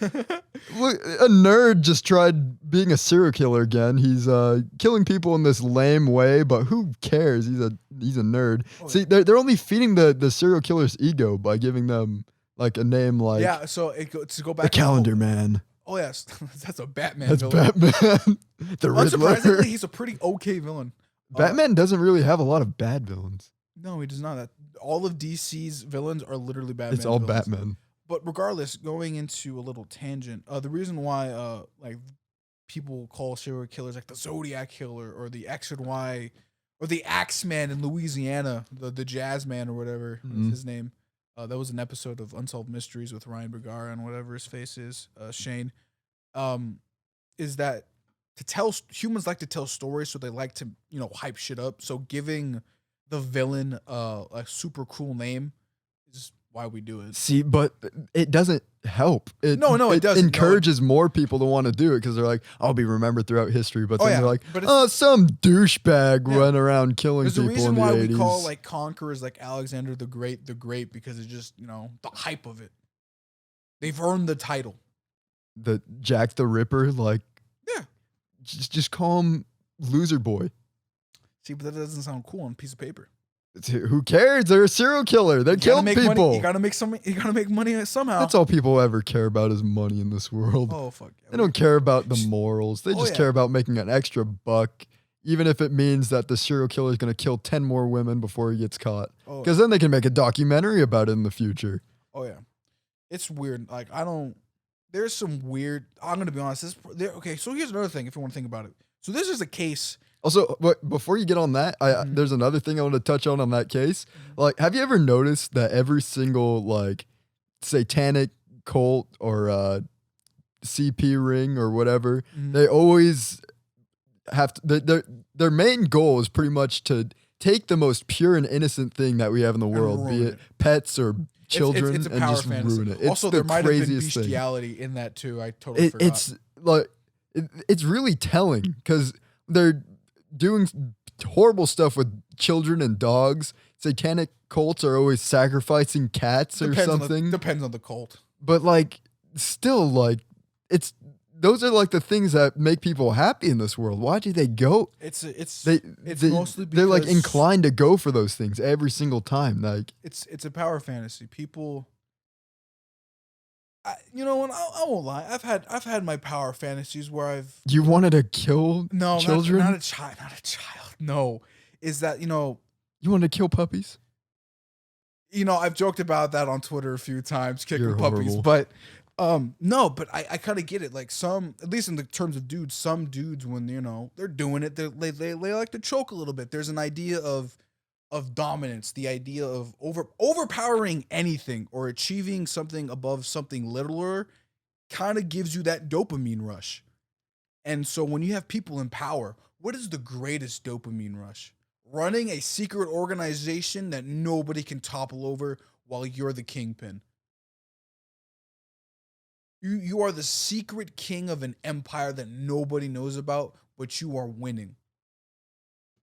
Look, a nerd just tried being a serial killer again. He's killing people in this lame way, but who cares? He's a nerd. Oh, See, they're only feeding the serial killer's ego by giving them like a name like So to go back the Calendar Man. Oh yes, that's a Batman. That's villain. Batman. The Riddler. Unsurprisingly, he's a pretty okay villain. Batman doesn't really have a lot of bad villains. No, he does not. All of DC's villains are literally Batman. It's all villains. Batman. But regardless, going into a little tangent, the reason why like people call serial killers like the Zodiac Killer or the X and Y or the Axeman in Louisiana, the Jazz Man or whatever is his name. That was an episode of Unsolved Mysteries with Ryan Bergara and whatever his face is, Shane. Is that humans like to tell stories, so they like to hype shit up. So giving the villain a super cool name is why we do it. See, but it doesn't help. It doesn't. Encourages more people to want to do it because they're like, I'll be remembered throughout history. But then they're like, but some douchebag went around killing There's people a reason in the why 80s. we call like conquerors like Alexander the Great because it's just the hype of it. They've earned the title. The Jack the Ripper, like just call him Loser Boy. See, but that doesn't sound cool on a piece of paper. Who cares? They're a serial killer. They kill people. Money. You gotta make money somehow. That's all people ever care about is money in this world. Oh fuck! They don't care about the morals. They just care about making an extra buck, even if it means that the serial killer is gonna kill 10 more women before he gets caught. Because then they can make a documentary about it in the future. Oh yeah, it's weird. Like there's some weird. I'm gonna be honest. Okay, so here's another thing. If you want to think about it, so this is a case. Also, before you get on that, there's another thing I want to touch on that case. Like, have you ever noticed that every single like satanic cult or CP ring or whatever, they always have to. Their main goal is pretty much to take the most pure and innocent thing that we have in the world, be it pets or children, it's a and power just fantasy. ruin it. It's Also, the there might have been craziest bestiality in that too. I totally forgot. It's like it's really telling because they're doing horrible stuff with children and dogs. Satanic cults are always sacrificing cats or something. Depends on the cult. But like, still, like, those are like the things that make people happy in this world. Why do they go? It's mostly because they're like inclined to go for those things every single time. Like it's a power fantasy. People, I won't lie. I've had my power fantasies where you wanted to kill children. Not a child. No, is that you wanted to kill puppies? I've joked about that on Twitter a few times, kicking puppies, horrible. but no, but I kind of get it. Like at least in the terms of dudes, some dudes when they're doing it, they like to choke a little bit. There's an idea of dominance, the idea of overpowering anything or achieving something above something littler kind of gives you that dopamine rush. And so when you have people in power, what is the greatest dopamine rush? Running a secret organization that nobody can topple over while you're the kingpin. You are the secret king of an empire that nobody knows about, but you are winning.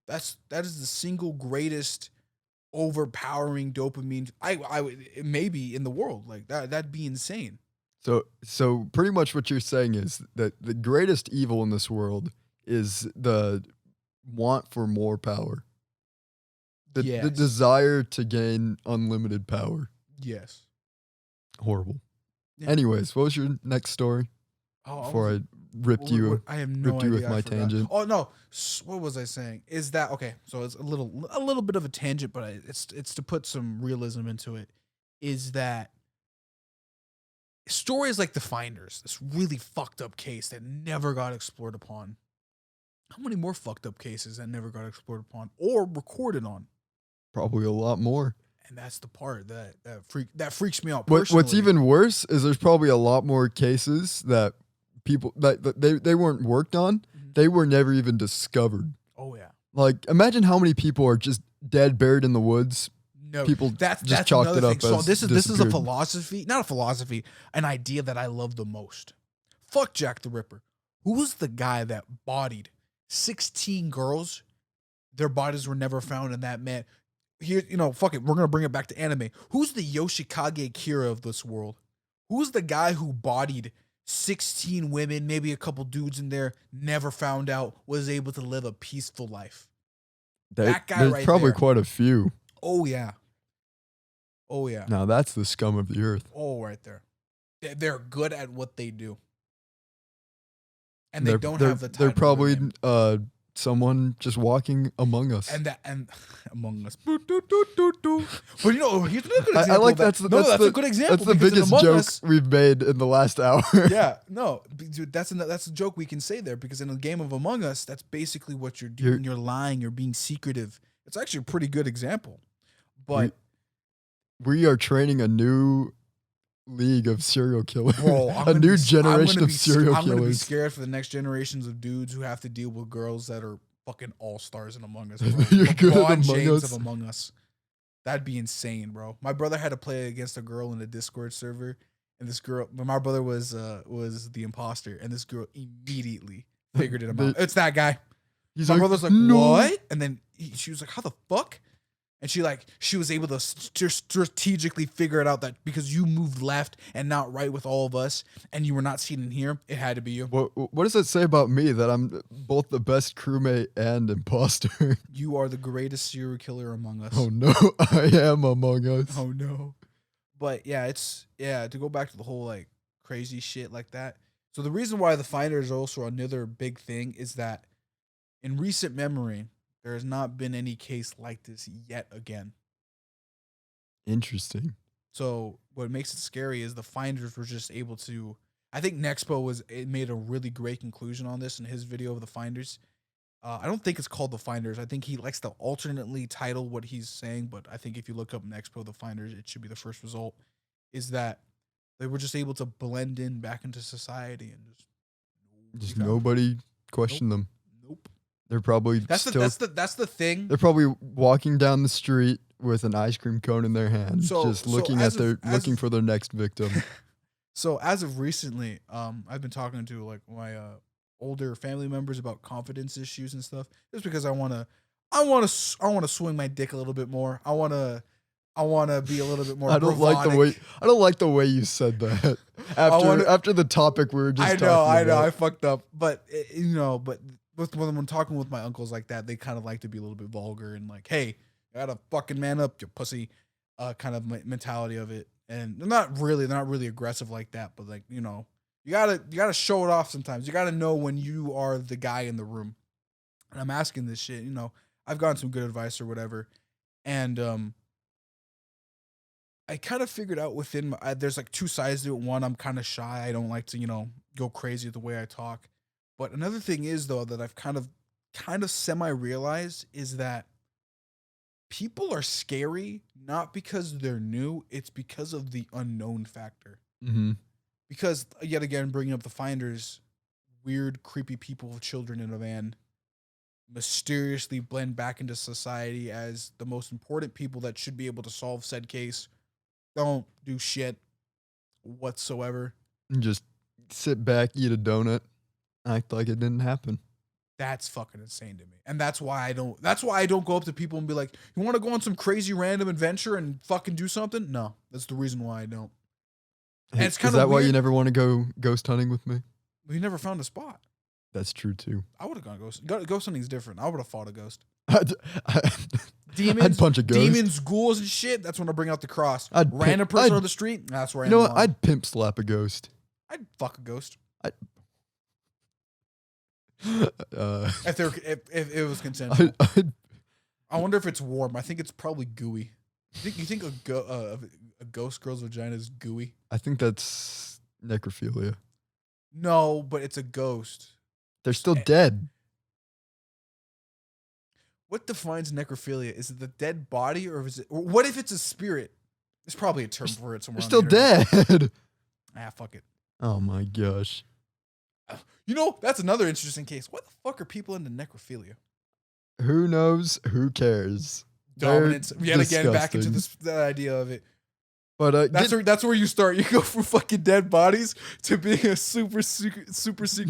That is the single greatest overpowering dopamine maybe in the world. Like that'd be insane. So pretty much what you're saying is that the greatest evil in this world is the want for more power. The desire to gain unlimited power. Yes. Horrible. Yeah. Anyways, what was your next story? Oh, before I ripped you. I have no ripped you idea. with my I forgot. tangent. Oh no, what was I saying? Is that okay? So it's a little bit of a tangent, but it's to put some realism into it. Is that stories like the Finders, this really fucked up case that never got explored upon? How many more fucked up cases that never got explored upon or recorded on? Probably a lot more. And that's the part that freaks me out personally. What's even worse is there's probably a lot more cases that people that they weren't worked on. Mhm. They were never even discovered. Oh yeah. Like imagine how many people are just dead, buried in the woods. No, People that's chalked another it up thing. So as this is a disappeared. philosophy, not a philosophy, an idea that I love the most. Fuck Jack the Ripper. Who was the guy that bodied 16 girls? Their bodies were never found, and that man. Here, fuck it. We're gonna bring it back to anime. Who's the Yoshikage Kira of this world? Who's the guy who bodied 16 women, maybe a couple dudes in there, never found out, was able to live a peaceful life? That guy there's right probably there. quite a few. Oh yeah. Oh yeah. Now that's the scum of the earth. Oh, right there. They're good at what they do, and they don't have the title. They're probably someone just walking among us. And among us. But here's another good example. I like that's a good example. That's the because in biggest Among joke Us, we've made in the last hour. yeah, no, dude, that's a joke we can say there, because in a game of Among Us, that's basically what you're doing. You're lying. You're being secretive. It's actually a pretty good example. But we are training a new league of serial killers. bro, a new generation of serial I'm gonna be killers. scared for the next generations of dudes who have to deal with girls that are fucking all-stars in Among Us, bro. You're good at LeBron Among James Us. of Among Us. That'd be insane, bro. My brother had to play against a girl in a Discord server, and this girl, but my brother was the imposter, and this girl immediately figured it out. It's that guy. My brother's like, "No." what? And then she was like, how the fuck? And she was able to strategically figure it out, that because you moved left and not right with all of us, and you were not seen in here, it had to be you. What does it say about me that I'm both the best crewmate and imposter? You are the greatest serial killer among us. Oh no, I am among us. Oh no. But yeah, to go back to the whole like crazy shit like that. So the reason why the Finders are also another big thing is that in recent memory, there has not been any case like this yet again. Interesting. So what makes it scary is the Finders were just able to. I think Nexpo made a really great conclusion on this in his video of the Finders. I don't think it's called the Finders. I think he likes to alternately title what he's saying, but I think if you look up Nexpo the Finders, it should be the first result. Is that they were just able to blend in back into society and just nobody questioned them. Nope. They're probably that's the thing. They're probably walking down the street with an ice cream cone in their hand, just looking for their next victim. So as of recently, I've been talking to like my older family members about confidence issues and stuff, just because I want to swing my dick a little bit more. I want to be a little bit more. I don't like the way you said that. After the topic we were just talking about. I know, I fucked up, but when I'm talking with my uncles like that, they kind of like to be a little bit vulgar and like, hey, you gotta fucking man up, you pussy, kind of mentality of it. And they're not really aggressive like that, but like, you gotta show it off sometimes. You gotta know when you are the guy in the room. And I'm asking this shit, I've gotten some good advice or whatever. And I kind of figured out there's like two sides to it. One, I'm kind of shy. I don't like to, go crazy with the way I talk. But another thing is, though, that I've kind of semi-realized is that people are scary not because they're new, it's because of the unknown factor. Mm-hmm. Because, yet again, bringing up the Finders, weird, creepy people with children in a van mysteriously blend back into society as the most important people that should be able to solve said case. Don't do shit whatsoever. And just sit back, eat a donut, act like it didn't happen. That's fucking insane to me. And that's why I don't go up to people and be like, you want to go on some crazy random adventure and fucking do something? No, that's the reason why I don't. And it's Is that why you never want to go ghost hunting with me? We never found a spot. That's true too. I would have gone ghost. Ghost hunting's different. I would have fought a ghost. Demons, I'd punch a ghost. Demons, ghouls, and shit. That's when I bring out the cross. Random person on the street. That's where you know what? I'd pimp slap a ghost. I'd fuck a ghost. If it was consensual. I I wonder if it's warm. I think it's probably gooey. You think a ghost girl's vagina is gooey? I think that's necrophilia. No, but it's a ghost. They're still dead. What defines necrophilia? Is it the dead body, or is it? Or what if it's a spirit? There's probably a term for it somewhere. They're on still the internet. dead. Fuck it. Oh my gosh. You know, that's another interesting case. What the fuck are people into necrophilia? Who knows? Who cares? Dominance. They're Yet again, back into disgusting. the idea of it. But That's where you start. You go from fucking dead bodies to being a super secret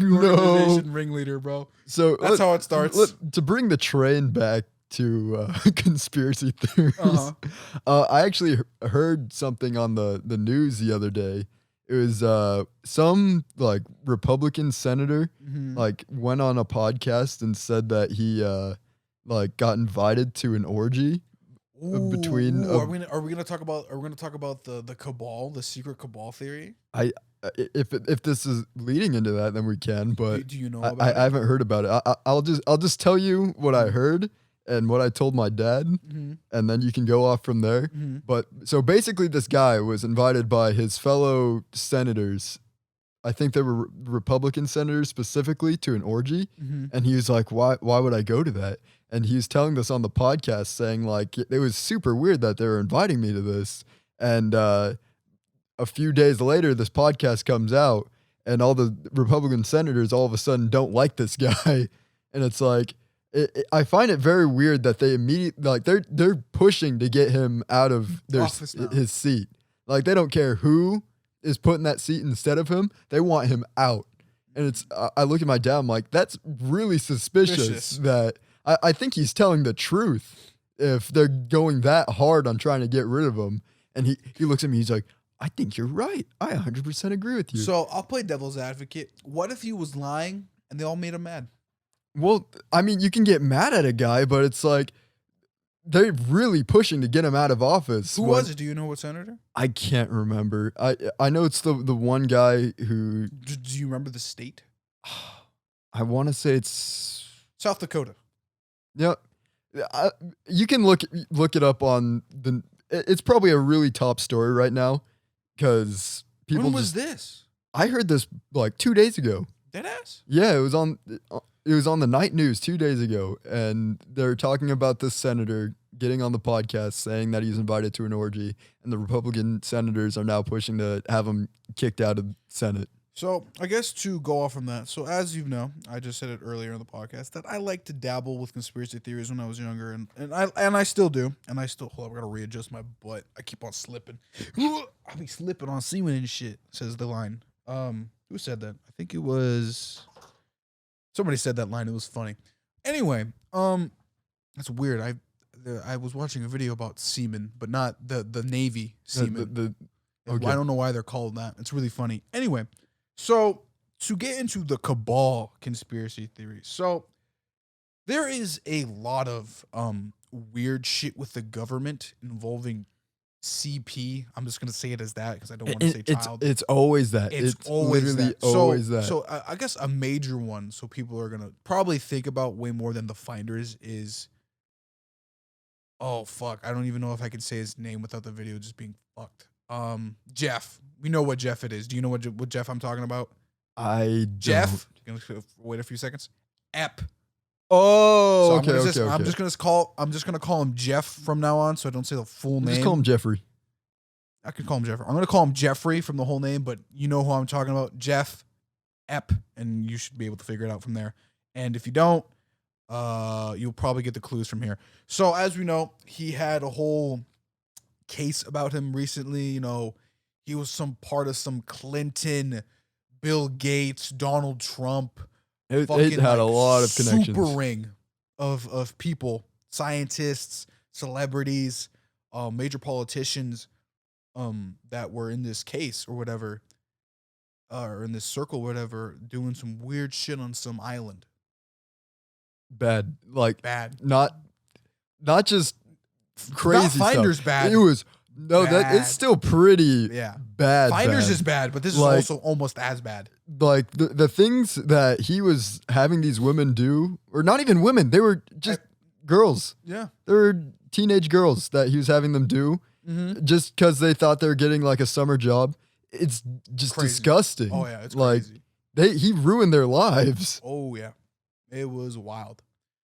No. organization ringleader, bro. So That's how it starts. To bring the train back to conspiracy theories, Uh-huh. I actually heard something on the news the other day. It was some like Republican senator Mhm. like went on a podcast and said that he like got invited to an orgy between Are we gonna talk about the cabal, the secret cabal theory? if this is leading into that, then we can. But Do you know I about it? haven't heard about it. I'll just tell you what I heard and what I told my dad, Mhm. and then you can go off from there. Mhm. But so basically, this guy was invited by his fellow senators. I think they were Republican senators specifically to an orgy, Mhm. and he was like, "Why would I go to that?" And he was telling this on the podcast, saying like it was super weird that they were inviting me to this. And a few days later, this podcast comes out, and all the Republican senators all of a sudden don't like this guy, and it's like I find it very weird that they immediately like they're pushing to get him out of Office now. his seat. Like they don't care who is put in that seat instead of him; they want him out. And it's I look at my dad, I'm like, that's really suspicious. Vicious. That I think he's telling the truth if they're going that hard on trying to get rid of him. And he looks at me, he's like, I think you're right. I 100% agree with you. So I'll play devil's advocate. What if he was lying and they all made him mad? Well, I mean, you can get mad at a guy, but it's like they're really pushing to get him out of office. Who was it? Do you know what senator? I can't remember. I know it's the one guy who Do you remember the state? I want to say it's South Dakota. yeah. You can look it up on the. It's probably a really top story right now because people. When was this? I heard this like 2 days ago. Deadass? Yeah, it was on the night news 2 days ago, and they're talking about this senator getting on the podcast saying that he's invited to an orgy, and the Republican senators are now pushing to have him kicked out of the Senate. So I guess to go off from that, so as you know, I just said it earlier in the podcast that I like to dabble with conspiracy theories when I was younger, and I still do, and I still hold up. I gotta readjust my butt. I keep on slipping. I be slipping on semen and shit. Says the line. Who said that? I think it was somebody said that line. It was funny. Anyway, that's weird. I was watching a video about semen, but not the Navy semen. Okay. I don't know why they're called that. It's really funny. Anyway. So, to get into the cabal conspiracy theories, so there is a lot of weird shit with the government involving CP. I'm just gonna say it as that because I don't want to say child. It's always that. It's always literally that. always that. So I guess a major one, so people are gonna probably think about way more than the finders is. Oh fuck! I don't even know if I can say his name without the video just being fucked. Jeff. We know what Jeff it is. Do you know what Jeff I'm talking about? Jeff. Gonna wait a few seconds. Ep. Oh, So okay. I'm just gonna call him Jeff from now on, so I don't say the full name. Just call him Jeffrey. I can call him Jeffrey. I'm gonna call him Jeffrey from the whole name, but you know who I'm talking about, Jeff Ep, and you should be able to figure it out from there. And if you don't, you'll probably get the clues from here. So as we know, he had a whole case about him recently. You know, he was some part of some Clinton, Bill Gates, Donald Trump. It had a lot of connections. Super ring of people, scientists, celebrities, major politicians, that were in this case or whatever, or in this circle, or whatever, doing some weird shit on some island. Bad. Bad. Not just crazy Not finders stuff. bad. It was No, that bad. it's still pretty Yeah. bad. Finders bad. is bad, but this is Like- also almost as bad. Like the things that he was having these women do, or not even women, they were just girls. Yeah. They were teenage girls that he was having them do Mm-hmm. just because they thought they were getting like a summer job. It's just Crazy. disgusting. Oh yeah, it's like crazy. he ruined their lives. Oh yeah, it was wild.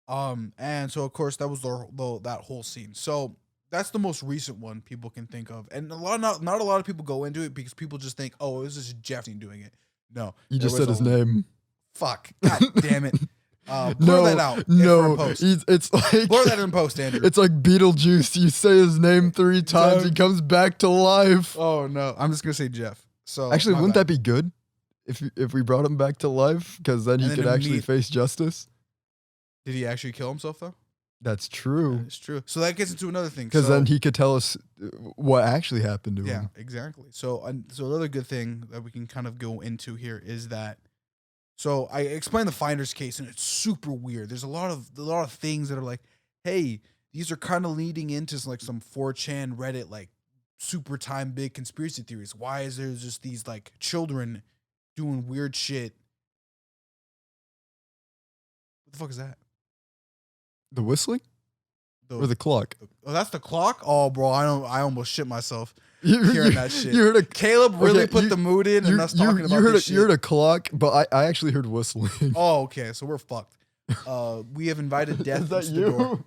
And so of course that was that whole scene. So that's the most recent one people can think of, and not a lot of people go into it because people just think, oh, it was just Jeffrey doing it. No, You there just was said his name. Fuck, god damn it. Blur No, that out. no, In post. it's like Blur that in post, Andrew. It's like Beetlejuice. You say his name 3 times, he Jeff. comes back to life. Oh no, I'm just gonna say Jeff. So Actually, my wouldn't bad. that be good if we brought him back to life? Because then he And could then actually face justice. Did he actually kill himself though? That's true. It's true. So that gets into another thing. Because So- then he could tell us what actually happened to Yeah, him. exactly. So another good thing that we can kind of go into here is that. So I explained the Finder's case, and it's super weird. There's a lot of things that are like, hey, these are kind of leading into like some 4chan Reddit like super time big conspiracy theories. Why is there just these like children doing weird shit? What the fuck is that? The whistling or the clock? Oh, that's the clock. Oh, bro, I almost shit myself You, hearing that shit. You heard a Caleb really Okay, put you- the mood in, and us talking about this shit. You heard a clock, but I actually heard whistling. Oh, okay. So we're fucked. We have invited death Is that into the door.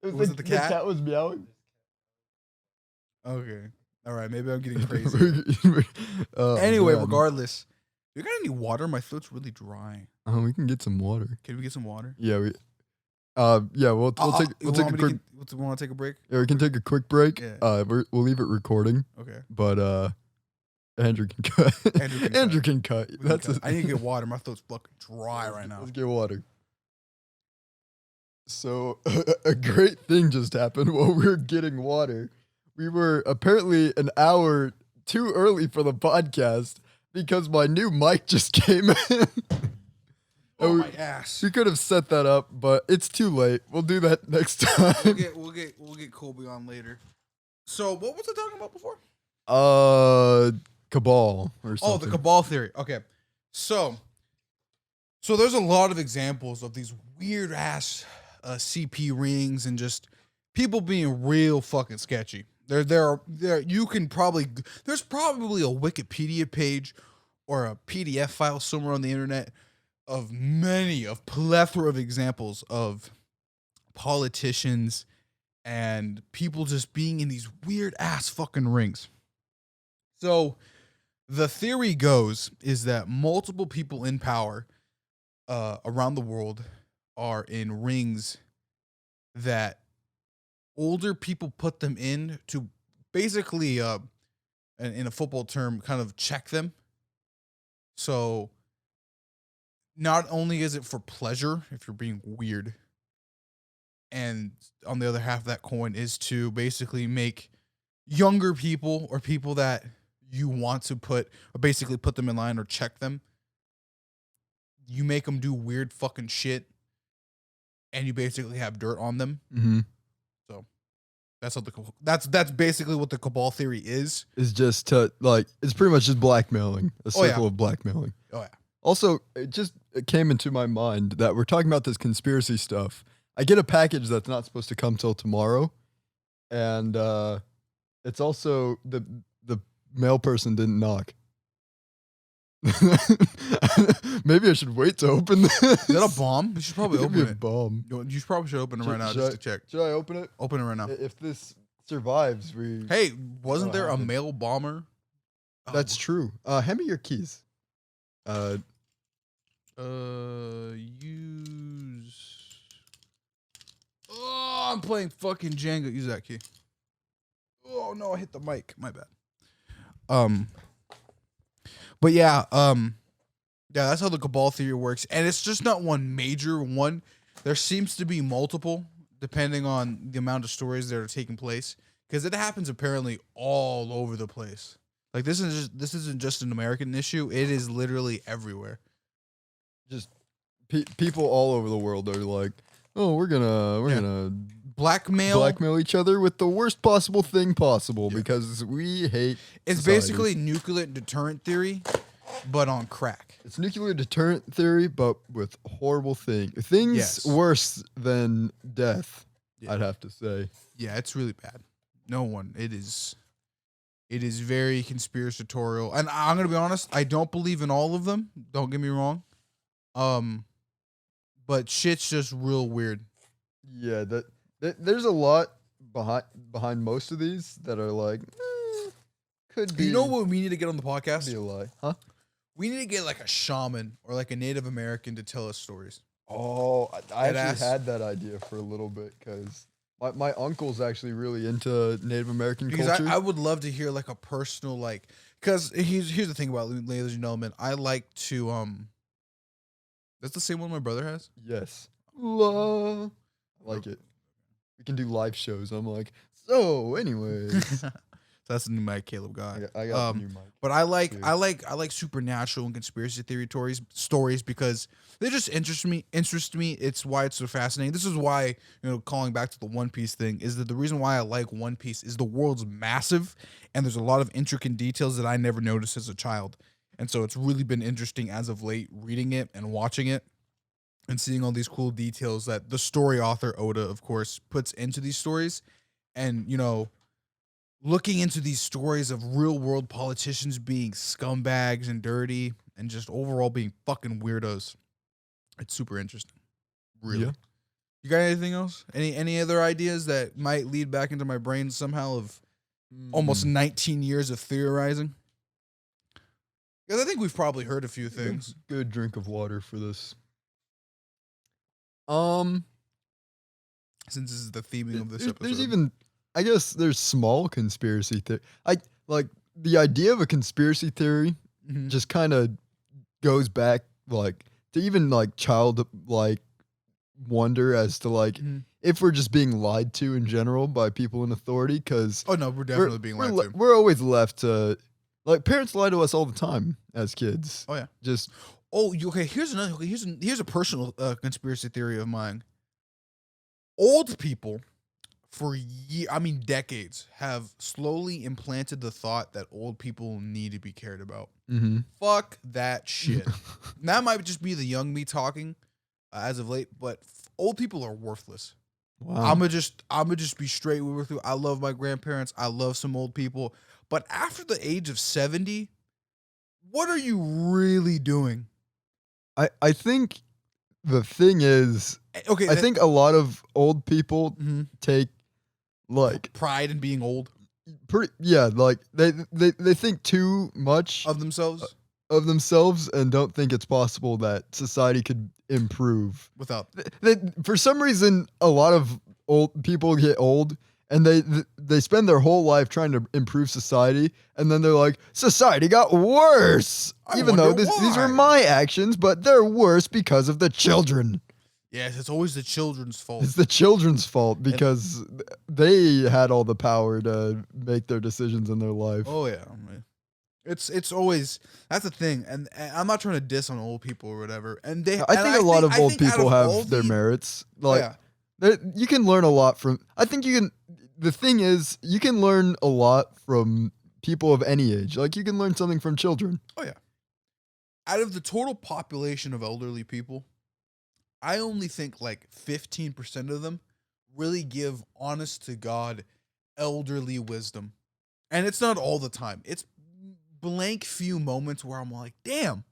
you? Was it the cat? The cat was meowing. Okay. All right. Maybe I'm getting crazy. Oh, Anyway, man. regardless, you got any water? My throat's really dry. We can get some water. Can we get some water? Yeah, yeah, we'll take a quick. Want to take a break? Yeah, we can take a quick break. Yeah. We'll leave it recording, Okay. but Andrew can cut. Andrew can cut. can cut. We can That's cut. I need to get water. My throat's fucking dry right now. Let's get water. So a great thing just happened while we were getting water. We were apparently an hour too early for the podcast because my new mic just came in. Oh And my ass. we could have set that up, but it's too late. We'll do that next We'll time. get Colby on later. So what was I talking about before? Cabal or something. Oh, the cabal theory. Okay. So there's a lot of examples of these weird ass CP rings and just people being real fucking sketchy. There you can probably there's probably a Wikipedia page or a PDF file somewhere on the internet of plethora of examples of politicians and people just being in these weird ass fucking rings. So the theory goes is that multiple people in power around the world are in rings that older people put them in to basically, in a football term, kind of check them. So not only is it for pleasure, if you're being weird, and on the other half of that coin is to basically make younger people or people that you want to put them in line or check them. You make them do weird fucking shit, and you basically have dirt on them. Mm-hmm. So that's basically what the cabal theory is. It's just it's pretty much just blackmailing, a circle of blackmailing. Oh yeah. Also, it came into my mind that we're talking about this conspiracy stuff. I get a package that's not supposed to come till tomorrow, and it's also the mail person didn't knock. Maybe I should wait to open this. Is that a bomb? You should probably It could be open a it. bomb. You probably should open it right now just to check. Should I open it? Open it right now. If this survives, we. Hey, wasn't That'll there a happen. mail bomber? That's true. Hand me your keys. Use. Oh, I'm playing fucking Jenga. Use that key. Oh no, I hit the mic. My bad. But yeah, that's how the cabal theory works, and it's just not one major one. There seems to be multiple, depending on the amount of stories that are taking place, because it happens apparently all over the place. Like this isn't just an American issue; it is literally everywhere. Just people all over the world are like, oh, we're gonna blackmail each other with the worst possible thing possible because we hate It's society. basically nuclear deterrent theory, but on crack. It's nuclear deterrent theory, but with horrible things Yes. worse than death. Yeah. I'd have to say. Yeah, it's really bad. It is very conspiratorial. And I'm going to be honest, I don't believe in all of them. Don't get me wrong. But shit's just real weird. Yeah, there's a lot behind most of these that are like could be. You know what we need to get on the Be podcast? a lie, huh? We need to get like a shaman or like a Native American to tell us stories. Oh, I Deadass. actually had that idea for a little bit because my uncle's actually really into Native American Because culture. I would love to hear like a personal because here's the thing about it, ladies and gentlemen. I like to that's the same one my brother has. Yes. I like it. We can do live shows. I'm like, so anyways. So that's the new mic Caleb got. I got the new mic. But I like Dude. supernatural and conspiracy theory stories because they just interest me. It's why it's so fascinating. This is why, calling back to the One Piece thing, is that the reason why I like One Piece is the world's massive and there's a lot of intricate details that I never noticed as a child. And so it's really been interesting as of late reading it and watching it and seeing all these cool details that the story author Oda, of course, puts into these stories. And, looking into these stories of real world politicians being scumbags and dirty and just overall being fucking weirdos. It's super interesting. Really. Yeah. You got anything else? Any other ideas that might lead back into my brain somehow of almost 19 years of theorizing? Because I think we've probably heard a few things. Good drink of water for this. Since this is the theming of this episode. There's even, I guess there's small conspiracy theory. I like the idea of a conspiracy theory just kind of goes back like to even like child like wonder as to like if we're just being lied to in general by people in authority. Because oh no, we're definitely being lied to. We're always left to like parents lie to us all the time as kids. Oh yeah, just okay. Here's another. Okay, here's a personal conspiracy theory of mine. Old people, for decades, have slowly implanted the thought that old people need to be cared about. Fuck that shit. That might just be the young me talking as of late, but old people are worthless. Wow. I'm gonna just be straight with you. I love my grandparents. I love some old people, but after the age of 70, what are you really doing? I think the thing is, okay, I think a lot of old people take like pride in being old. Like they think too much of themselves and don't think it's possible that society could improve without. For some reason, a lot of old people get old and they spend their whole life trying to improve society, and then they're like, society got worse, even though these were my actions, but they're worse because of the children. Yes, it's always the children's fault. It's the children's fault because they had all the power to make their decisions in their life. Oh yeah, it's always, that's the thing, and I'm not trying to diss on old people or whatever. And I think a lot of old people have their merits. Like you can learn a lot from. I think you can. The thing is, you can learn a lot from people of any age. Like you can learn something from children. Oh yeah. Out of the total population of elderly people, I only think like 15% of them really give honest to God elderly wisdom. And it's not all the time. It's blank few moments where I'm like, damn,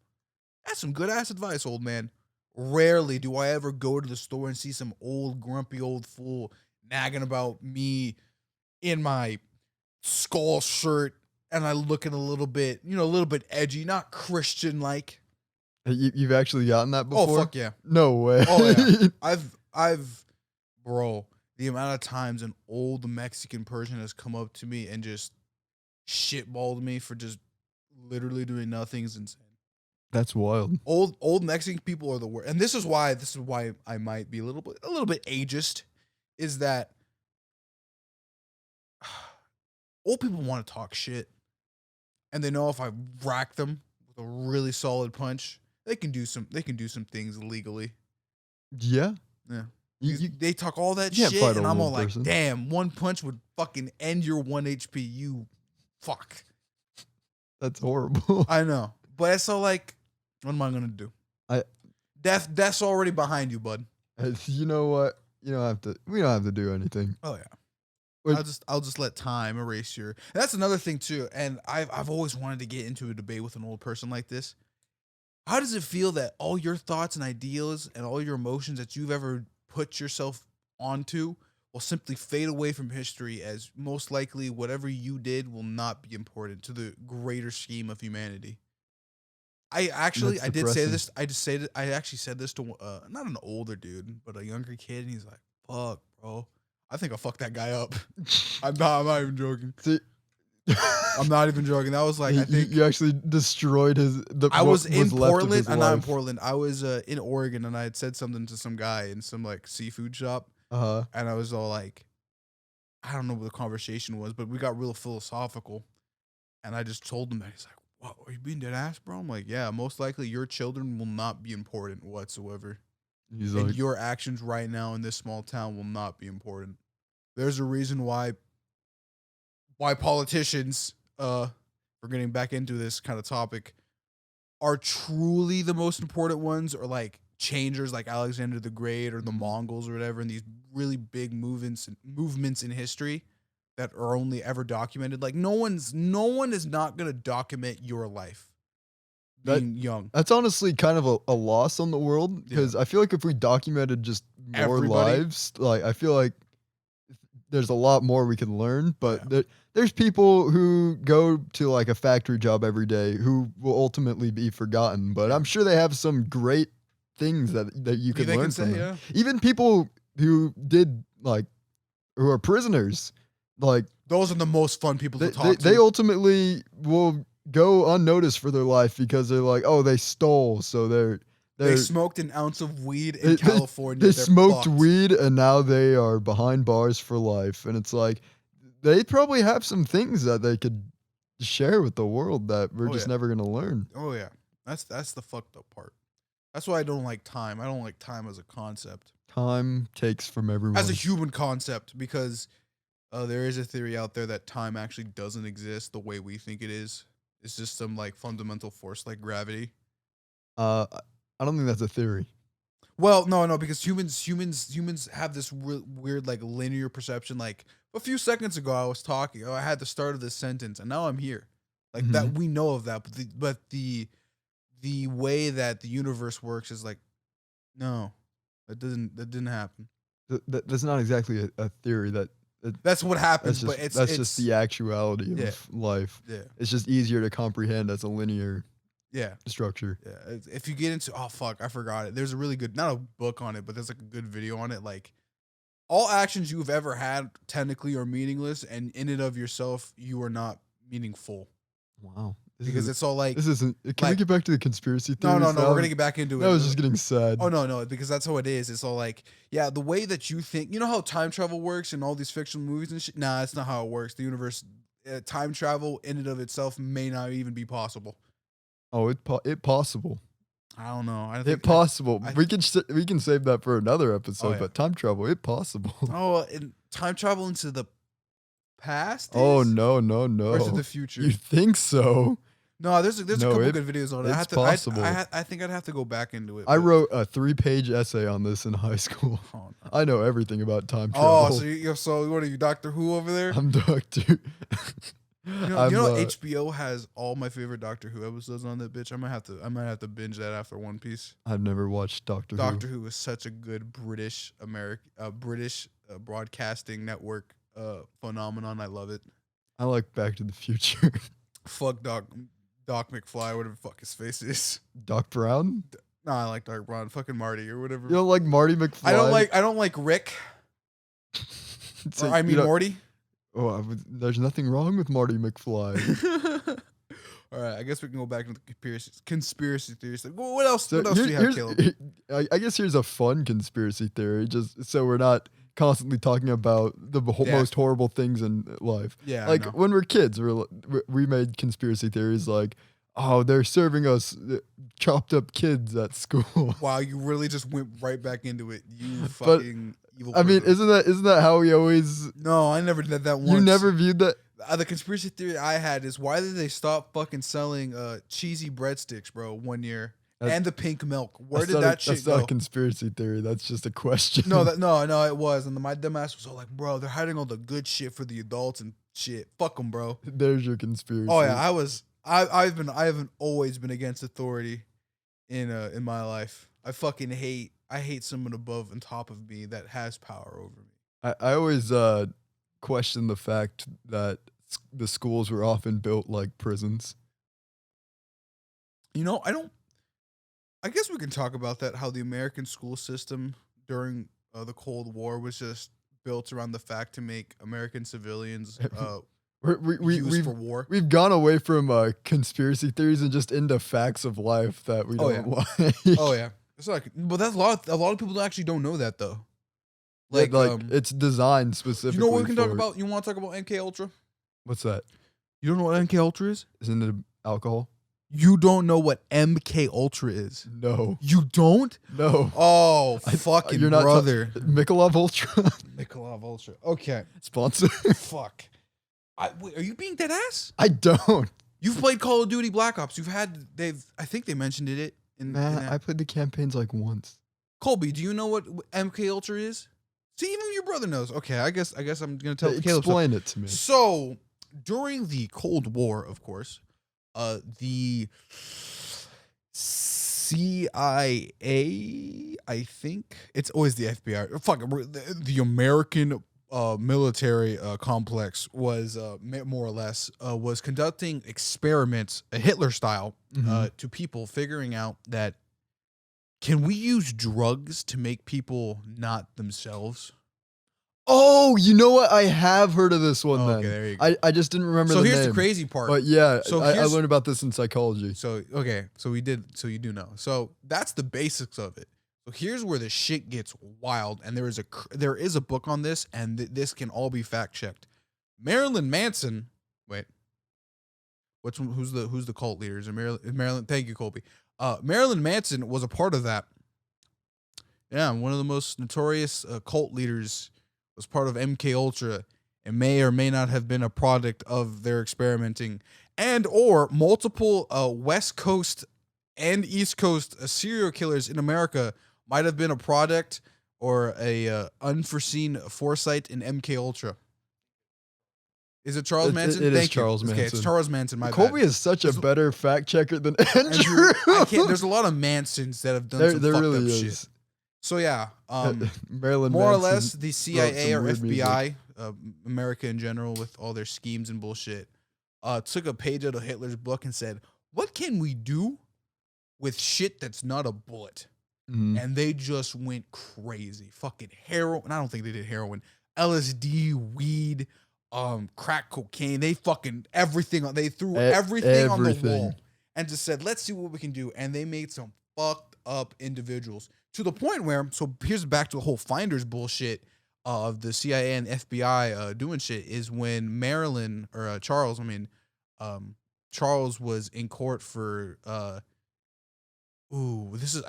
that's some good ass advice, old man. Rarely do I ever go to the store and see some old grumpy old fool nagging about me in my skull shirt and I looking a little bit edgy, not Christian like. You've actually gotten that before? Oh, fuck yeah. No way. Oh, yeah. Bro, the amount of times an old Mexican person has come up to me and just shitballed me for just literally doing nothing is insane. That's wild. Old Mexican people are the worst. And this is why I might be a little bit ageist, is that old people want to talk shit. And they know if I rack them with a really solid punch, they can do some things legally. Yeah. Yeah. They talk all that can't shit, fight a and I'm all little like, person. damn, one punch would fucking end your 1 HP. You fuck. That's horrible. I know, but it's so like, what am I gonna do? Death's already behind you, bud. You know what? You don't have to. We don't have to do anything. Oh yeah. Wait. I'll just let time erase your. That's another thing too, and I've always wanted to get into a debate with an old person like this. How does it feel that all your thoughts and ideas and all your emotions that you've ever put yourself onto will simply fade away from history, as most likely whatever you did will not be important to the greater scheme of humanity? I actually That's I did say depressing. this. I actually said this to not an older dude, but a younger kid, and he's like, "Fuck, bro, I think I'll fuck that guy up." I'm not even joking. See, I'm not even joking. That was like, I think you actually destroyed his. I was in left of Portland. his Not in life. Portland. I was in Oregon, and I had said something to some guy in some like seafood shop, and I was all like, I don't know what the conversation was, but we got real philosophical, and I just told him that. He's like, "What? Are you being dead ass, bro?" I'm like, "Yeah, most likely your children will not be important whatsoever, He's and like, your actions right now in this small town will not be important. There's a reason why politicians, we're getting back into this kind of topic, are truly the most important ones, or like changers like Alexander the Great or the Mongols or whatever, and these really big movements in history that are only ever documented. Like no one is not gonna document your life being young. That's honestly kind of a loss on the world, because I feel like if we documented just more Everybody. lives, like I feel like there's a lot more we can learn. But Yeah. there's people who go to like a factory job every day who will ultimately be forgotten. But I'm sure they have some great things that you can They learn can from say, them. Even people who did like who are prisoners, like those are the most fun people to talk to. they ultimately will go unnoticed for their life because they're like, oh, they stole, so They smoked an ounce of weed in they, California. they They're smoked fucked. weed and now they are behind bars for life. And it's like they probably have some things that they could share with the world that we're just never gonna learn. Oh yeah, that's the fucked up part. That's why I don't like time. I don't like time as a concept, Time takes from everyone. as a human concept, because there is a theory out there that time actually doesn't exist the way we think it is. It's just some like fundamental force like gravity. I don't think that's a theory. Well, no, because humans have this weird like linear perception. Like a few seconds ago, I was talking. Oh, I had the start of this sentence, and now I'm here. Like that, we know of that, but the way that the universe works is like, no, that didn't happen. That's not exactly a theory. That's what happens, that's but it's just the actuality of life. Yeah. It's just easier to comprehend as a linear structure. Yeah. If you get into, oh fuck, I forgot it. There's a really good, not a book on it, but there's like a good video on it. Like all actions you've ever had technically are meaningless, and in and of yourself, you are not meaningful. Wow. Because it's all like, this isn't. Can we like- get back to the conspiracy no, theories? we're gonna get back into it. That was just getting sad. Oh no, because that's how it is. It's all like, yeah, the way that you think. You know how time travel works in all these fictional movies and shit. Nah, that's not how it works. The universe, time travel in and of itself may not even be possible. Oh, it possible. I don't know. I It think possible. We can save that for another episode. yeah. But time travel, it possible. Oh, and time travel into the past. Oh is? no. Or is it the future? You think so? No, there's a couple good videos on it. Possible. I think I'd have to go back into it. I wrote a 3-page essay on this in high school. Oh, no. I know everything about time travel. Oh, so what are you, Doctor Who over there? I'm Doctor. You know HBO has all my favorite Doctor Who episodes on that bitch. I might have to binge that after One Piece. I've never watched Doctor Who. Doctor Who is such a good British broadcasting network phenomenon. I love it. I like Back to the Future. Fuck Doc McFly, whatever the fuck his face is. Doc Brown? No, I like Doc Brown. Fucking Marty or whatever. You don't like Marty McFly? I don't like Rick. Morty. Oh, there's nothing wrong with Marty McFly. All right, I guess we can go back to the conspiracy theories. Like, what else? So what else do you have, Caleb? I guess here's a fun conspiracy theory, just so we're not constantly talking about the most horrible things in life. Yeah, like when we're kids, we made conspiracy theories like, oh, they're serving us chopped up kids at school. Wow, you really just went right back into it. You But, fucking evil. I mean, person. isn't that how we always? No, I never did that once. You never viewed that. The conspiracy theory I had is why did they stop fucking selling cheesy breadsticks, bro, 1 year? And the pink milk. Where did that shit That's go? not a conspiracy theory. That's just a question. No, it was. And my dumbass was all like, bro, they're hiding all the good shit for the adults and shit. Fuck them, bro. There's your conspiracy. Oh yeah, I haven't always been against authority in my life. I hate someone above and top of me that has power over me. I always question the fact that the schools were often built like prisons. You know, I guess we can talk about that, how the American school system during the Cold War was just built around the fact to make American civilians used for war. We've gone away from conspiracy theories and just into facts of life that we don't like. Oh yeah, it's like, but that's a lot of people actually don't know that though. Like it's designed specifically. You know what we can talk about? You want to talk about MK Ultra? What's that? You don't know what MK Ultra is? Isn't it alcohol? You don't know what MK Ultra is? No. You don't? No. Oh, fucking You're not brother. Michelob Ultra? Michelob Ultra. Okay. Sponsor? Fuck. Wait, are you being dead ass? I don't. You've played Call of Duty Black Ops. I think they mentioned it in Man, that. I played the campaigns like once. Colby, do you know what MK Ultra is? See, even your brother knows. Okay, I guess I'm gonna tell Caleb. Explain it to me. So, during the Cold War, of course, the CIA, I think it's always the FBI. Fuck, the American military complex was more or less was conducting experiments, Hitler style, to people, figuring out that can we use drugs to make people not themselves? Oh, you know what? I have heard of this one. Okay, then there you go. I just didn't remember. So the here's name. the crazy part. But yeah, So I learned about this in psychology. So okay, so we did. So you do know. So that's the basics of it. So here's where the shit gets wild, and there is a book on this, and this can all be fact checked. Marilyn Manson. Wait, who's the cult leader? Is it Marilyn? Thank you, Colby. Marilyn Manson was a part of that. Yeah, one of the most notorious cult leaders was part of MK Ultra, and may or may not have been a product of their experimenting, and or multiple West Coast and East Coast serial killers in America might have been a product or a unforeseen foresight in MK Ultra. Is it Charles Manson? It is Thank you. Charles Manson. Okay, it's Charles Manson. My Colby bad. is such a better fact checker than Andrew. There's a lot of Mansons that have done some there fucked really up is. shit. So yeah, Marilyn more Manson or less, the CIA or weird FBI, America in general, with all their schemes and bullshit, took a page out of Hitler's book and said, "What can we do with shit that's not a bullet?" And they just went crazy. Fucking heroin. I don't think they did heroin. LSD, weed, crack cocaine. They fucking everything. They threw everything on the wall and just said, "Let's see what we can do." And they made some fucked up individuals. To the point where, so here's back to the whole Finders bullshit of the CIA and FBI doing shit, is when Charles was in court for, I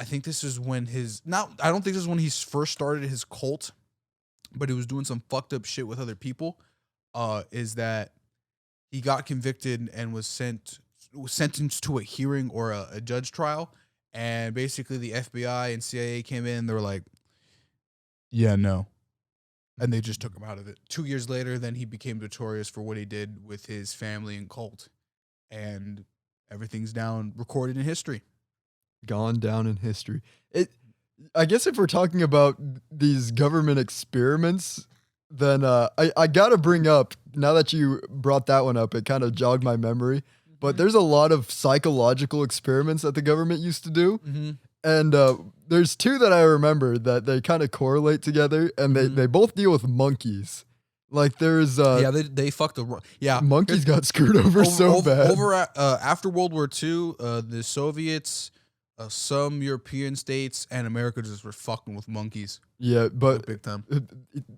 think this is when I don't think this is when he first started his cult, but he was doing some fucked up shit with other people, is that he got convicted and was sentenced to a hearing or a judge trial. And basically the FBI and CIA came in and they were like, yeah, no. And they just took him out of it. 2 years later, then he became notorious for what he did with his family and cult. And everything's recorded in history. Gone down in history. I guess if we're talking about these government experiments, then I got to bring up, now that you brought that one up, it kind of jogged my memory. But there's a lot of psychological experiments that the government used to do. And there's two that I remember that they kind of correlate together, and they both deal with monkeys. Like there's they fucked monkeys got screwed over so bad. After World War II, the Soviets, some European states, and America just were fucking with monkeys. Yeah, but big time.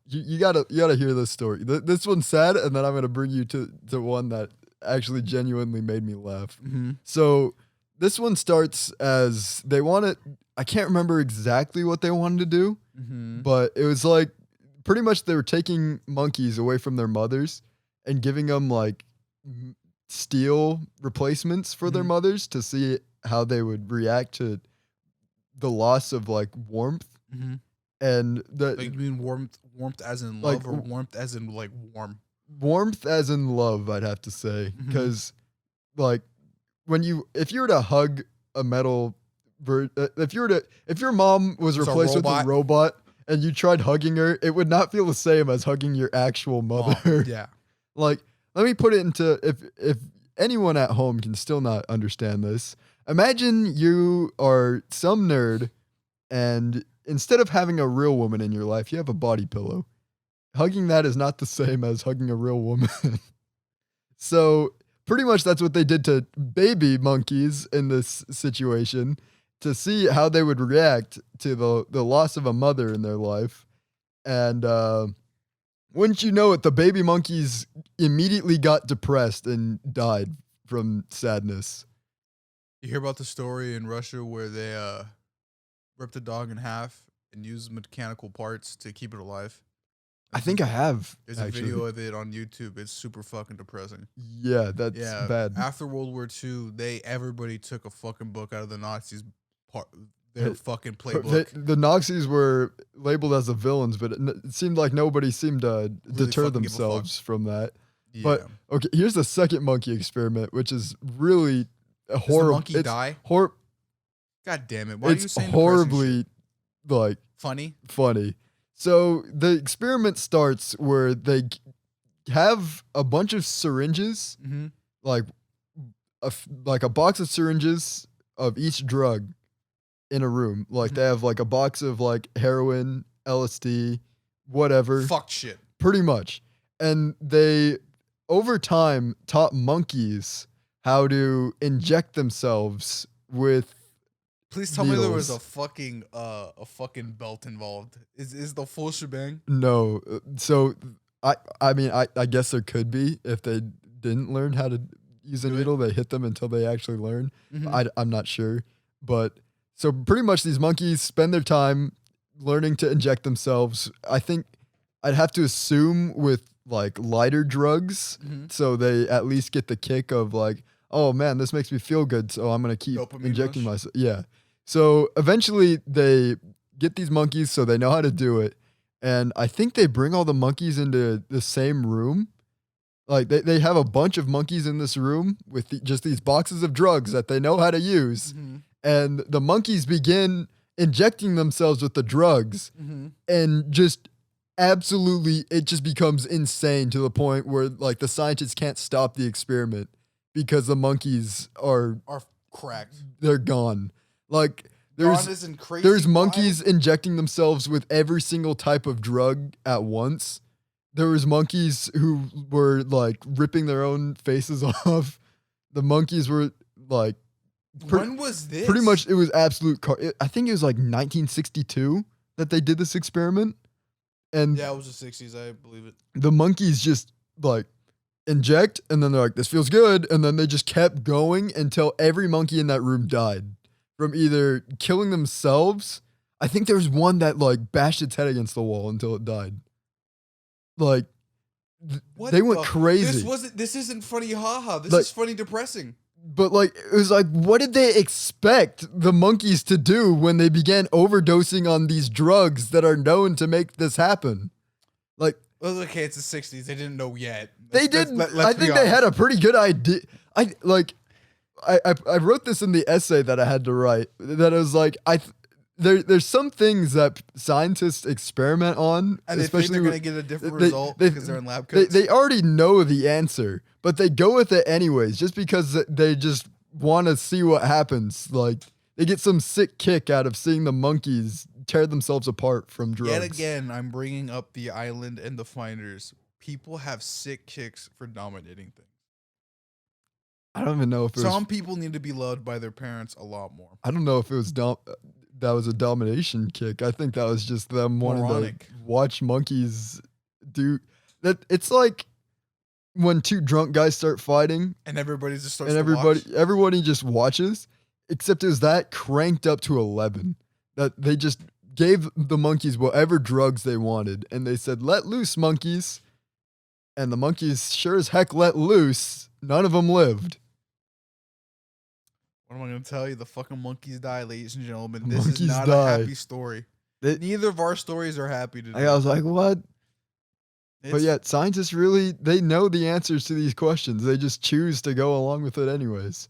You gotta hear this story. This one's sad, and then I'm gonna bring you to one that actually genuinely made me laugh. Mm-hmm. So this one starts as they wanted. I can't remember exactly what they wanted to do, Mm-hmm. but it was like pretty much they were taking monkeys away from their mothers and giving them like steel replacements for their Mhm. mothers to see how they would react to the loss of like warmth Mm-hmm. and Like you mean warmth as in like, love, or warmth as in like warm? warmth as in love, I'd have to say, Mhm. because like if you were to hug a metal if your mom was It's a replaced with a robot. robot and you tried hugging her, it would not feel the same as hugging your actual mother. Mom. Yeah. Like, let me put it into if anyone at home can still not understand this. Imagine you are some nerd and instead of having a real woman in your life, you have a body pillow. Hugging that is not the same as hugging a real woman. So pretty much that's what they did to baby monkeys in this situation to see how they would react to the loss of a mother in their life. And wouldn't you know it, the baby monkeys immediately got depressed and died from sadness. You hear about the story in Russia where they ripped a dog in half and used mechanical parts to keep it alive? I think I have. There's actually. a video of it on YouTube. It's super fucking depressing. Yeah, that's Yeah, bad. after World War II, everybody took a fucking book out of the Nazis' their fucking playbook. The Nazis were labeled as the villains, but it seemed like nobody seemed to Really deter fucking give a fuck. themselves from that. Yeah. But okay, here's the second monkey experiment, which is really Does horrible. the monkey die? God damn it! Why are you It's saying depressing horribly shit? like funny? So the experiment starts where they have a bunch of syringes, Mm-hmm. like like a box of syringes of each drug in a room. Like they have like a box of like heroin, LSD, whatever. Fuck shit. Pretty much. And they over time taught monkeys how to inject themselves with Please tell me there was needles. a fucking belt involved. Is the full shebang? No. So I mean I guess there could be if they didn't learn how to use a needle, they hit them until they actually learn. Mhm. I'm not sure. But so pretty much these monkeys spend their time learning to inject themselves. I think I'd have to assume with like lighter drugs. Mhm. So they at least get the kick of like, oh man, this makes me feel good. So I'm going to keep Dopamine injecting rush? myself. Yeah. So eventually they get these monkeys so they know how to do it. And I think they bring all the monkeys into the same room. Like they have a bunch of monkeys in this room with just these boxes of drugs that they know how to use. Mhm. And the monkeys begin injecting themselves with the drugs Mhm. and just absolutely it just becomes insane to the point where like the scientists can't stop the experiment because the monkeys are Cracked. they're gone. Like Gone there's isn't crazy. there's wild. monkeys injecting themselves with every single type of drug at once. There was monkeys who were like ripping their own faces off. The monkeys were like When was this? pretty much it was absolute I think it was like 1962 that they did this experiment. And Yeah, it was the 60s. I believe it. the monkeys just like inject and then they're like, this feels good. And then they just kept going until every monkey in that room died from either killing themselves. I think there was one that like bashed its head against the wall until it died. Like they went crazy. This isn't funny, haha. This Like- is funny, depressing. But like it was like, what did they expect the monkeys to do when they began overdosing on these drugs that are known to make this happen? Like Well, okay, it's the 60s. They didn't know yet. they did. I think they had a pretty good idea. I wrote this in the essay that I had to write. That it was like there's some things that scientists experiment on, and they think especially they're with- going to get a different they- result they- because they're in lab coats. They already know the answer, but they go with it anyways, just because they just want to see what happens. Like they get some sick kick out of seeing the monkeys tear themselves apart from drugs. Yet again, I'm bringing up the island and the finders. People have sick kicks for dominating things. I don't even know if it was. Some people need to be loved by their parents a lot more. I don't know if it was that was a domination kick. I think that was just them wanting Moronic. to watch monkeys do that. It's like when two drunk guys start fighting And everybody just starts and to watch. everybody just watches, except it was that cranked up to 11 that they just gave the monkeys whatever drugs they wanted. And they said, let loose, monkeys. And the monkeys sure as heck let loose. None of them lived. What am I going to tell you? The fucking monkeys die, ladies and gentlemen. The This is monkeys not die. a happy story. They- Neither of our stories are happy today. I was like, what? But It's- yet, scientists really, they know the answers to these questions. They just choose to go along with it anyways.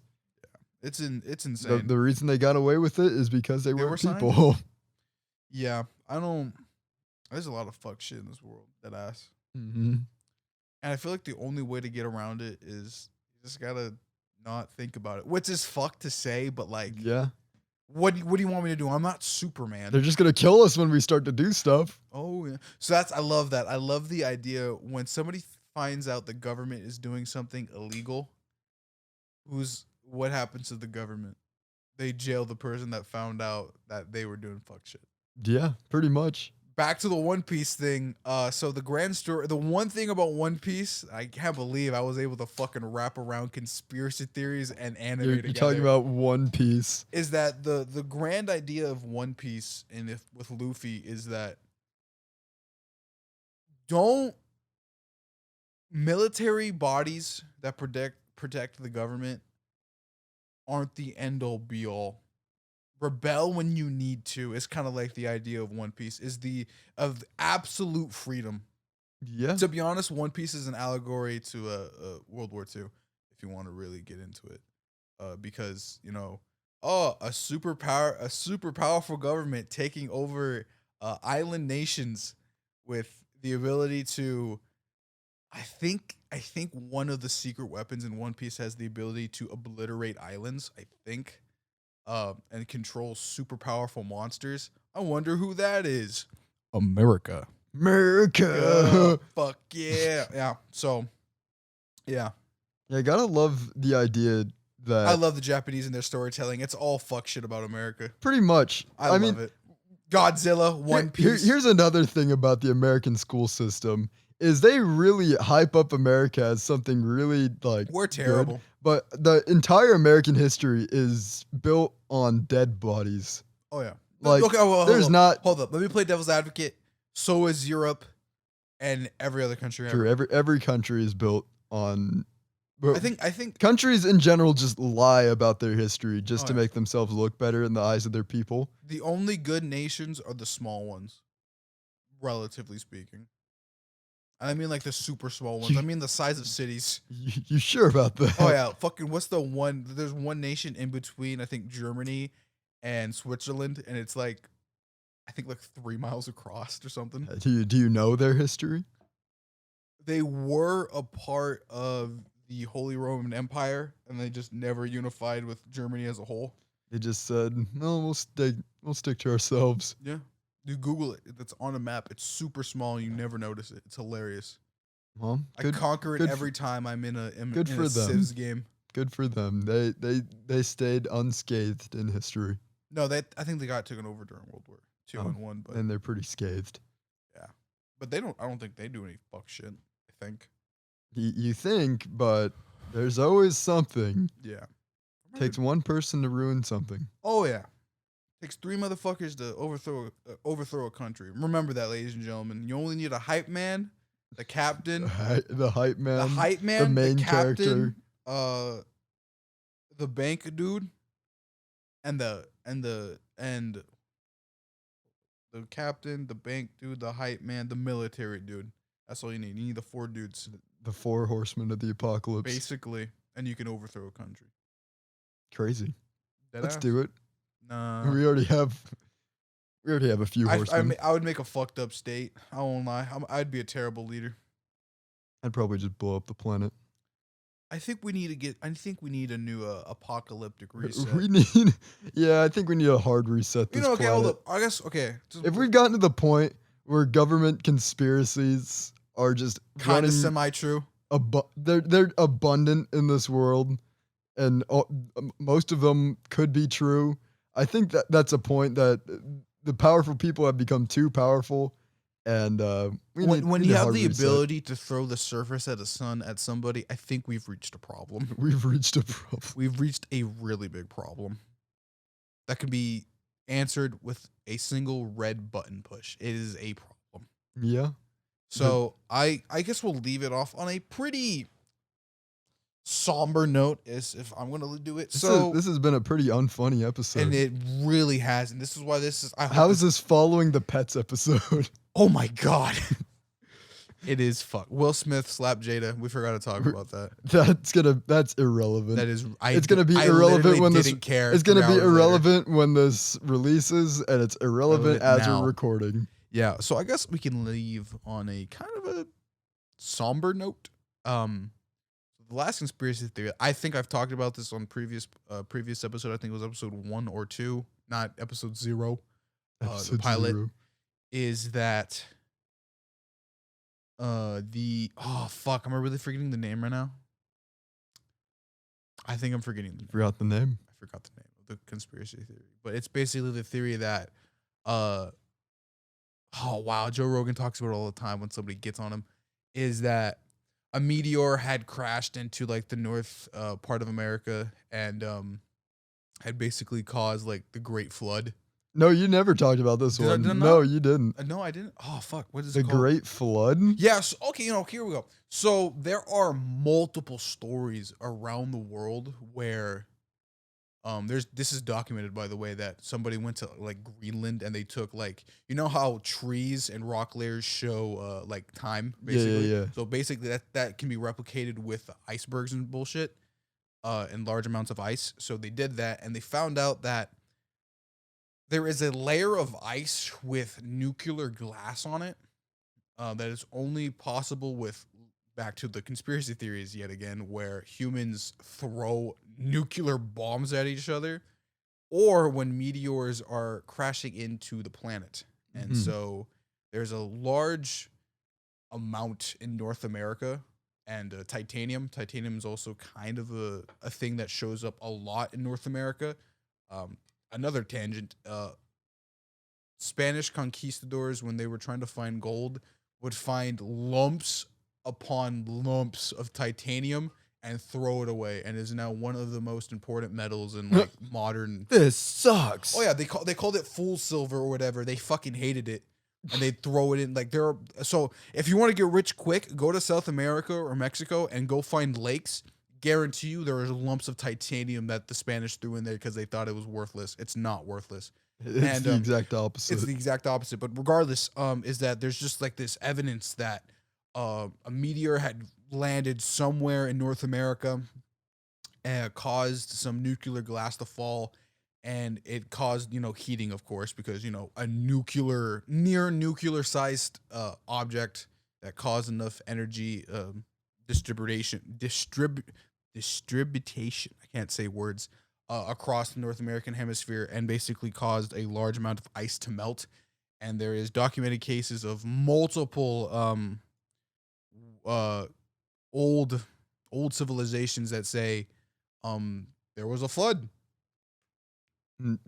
It's insane. The reason they got away with it is because they were people. Yeah, I don't. There's a lot of fuck shit in this world. That ass. Mm-hmm. And I feel like the only way to get around it is you just gotta not think about it. Which is fuck to say, but like, Yeah. what do you want me to do? I'm not Superman. They're just going to kill us when we start to do stuff. Oh yeah. So I love that. I love the idea when somebody finds out the government is doing something illegal. What happens to the government? They jail the person that found out that they were doing fuck shit. Yeah, pretty much. Back to the One Piece thing. So the grand story, the one thing about One Piece, I can't believe I was able to fucking wrap around conspiracy theories and anime You're together. talking about One Piece. Is that the grand idea of One Piece and if with Luffy is that don't military bodies that protect the government aren't the end all be all. Rebel when you need to is kind of like the idea of One Piece is of absolute freedom. Yeah. To be honest, One Piece is an allegory to World War II, if you want to really get into it, because a super powerful government taking over island nations with the ability to, I think one of the secret weapons in One Piece has the ability to obliterate islands. I think. And control super powerful monsters. I wonder who that is. America. Fuck yeah. Yeah. So, yeah. Yeah, I gotta love the idea that I love the Japanese and their storytelling. It's all fuck shit about America. pretty much. I love it. Godzilla, One Piece. Here's another thing about the American school system is they really hype up America as something really like We're terrible. good, but the entire American history is built on dead bodies. Oh yeah. Like, okay, well, hold up. Let me play devil's advocate. So is Europe and every other country ever. True, every country is built on. I think countries in general just lie about their history just to yeah. make themselves look better in the eyes of their people. the only good nations are the small ones, relatively speaking. I mean like the super small ones. I mean the size of cities. You sure about that? Oh yeah, fucking what's the one? There's one nation in between, I think Germany and Switzerland, and it's like, I think like 3 miles across or something. Do you know their history? They were a part of the Holy Roman Empire, and they just never unified with Germany as a whole. They just said, no, we'll stick to ourselves. Yeah. You Google it. It's on a map. It's super small. You never notice it. It's hilarious. Well, I conquer it every time I'm in a Civs game. Good for them. They stayed unscathed in history. No, I think they got taken over during World War II and one, but and they're pretty scathed. yeah. But I don't think they do any fuck shit. I think. You think, but there's always something. Yeah. Takes one person to ruin something. Oh yeah. Takes 3 motherfuckers to overthrow a country. Remember that, ladies and gentlemen. You only need a hype man, the captain, The hype man, the main captain, character, the bank dude, and the captain, the bank dude, the hype man, the military dude. That's all you need. You need the 4 dudes, the 4 horsemen of the apocalypse. basically, and you can overthrow a country. Crazy. Let's Deadass? do it. Nah. We already have a few horsemen. I would make a fucked up state. I won't lie. I'd be a terrible leader. I'd probably just blow up the planet. I think we need a new apocalyptic reset. I think we need a hard reset this Okay, hold planet. up. I guess, okay. If we've gotten to the point where government conspiracies are just kind running of semi-true. they're abundant in this world, and most of them could be true. I think that's a point that the powerful people have become too powerful, And we When need you a have hard the reset. ability to throw the surface at a sun at somebody, I think we've reached a problem. We've reached a problem. We've reached a really big problem that can be answered with a single red button push. It is a problem. Yeah. So I guess we'll leave it off on a pretty somber note, as if I'm gonna do it. This has been a pretty unfunny episode. And it really has, and this is why this is. How is this following the pets episode? Oh my god. It is fuck. Will Smith slapped Jada. We forgot to talk about that. That's irrelevant. That is. It's gonna be irrelevant when this. Didn't care. It's gonna be irrelevant when this releases, and it's irrelevant as now. we're recording. Yeah. So I guess we can leave on a kind of a somber note. The last conspiracy theory. I think I've talked about this on previous episode. I think it was episode 1 or 2, not episode 0. The pilot 0. is that. Fuck, am I really forgetting the name right now? I think I'm forgetting the name. Forgot the name. I forgot the name of the conspiracy theory. But it's basically the theory that Joe Rogan talks about it all the time when somebody gets on him, is that a meteor had crashed into like the north part of America and had basically caused like the Great Flood. No, you never talked about this one. Did I No, you didn't. No, I didn't. Oh fuck, what is the it called? Great Flood? Yes. Okay, here we go. So there are multiple stories around the world where this is documented, by the way, that somebody went to like Greenland and they took like, you know how trees and rock layers show like time, basically. Yeah. So basically that can be replicated with icebergs and bullshit and large amounts of ice. So they did that and they found out that there is a layer of ice with nuclear glass on it that is only possible with, back to the conspiracy theories yet again, where humans throw nuclear bombs at each other or when meteors are crashing into the planet. And so there's a large amount in North America. And titanium. Titanium is also kind of a thing that shows up a lot in North America. Another tangent, Spanish conquistadors, when they were trying to find gold, would find lumps upon lumps of titanium and throw it away, and is now one of the most important metals in like modern. This sucks. Oh yeah, they called it fool silver or whatever. They fucking hated it, and they throw it in like there. So if you want to get rich quick, go to South America or Mexico and go find lakes. Guarantee you there are lumps of titanium that the Spanish threw in there because they thought it was worthless. It's not worthless. It's the exact opposite. It's the exact opposite. But regardless, is that there's just like this evidence that a meteor had landed somewhere in North America and caused some nuclear glass to fall. And it caused, heating, of course, because, a near nuclear sized object that caused enough energy distribution. I can't say words. Across the North American hemisphere, and basically caused a large amount of ice to melt. And there is documented cases of multiple old civilizations that say there was a flood.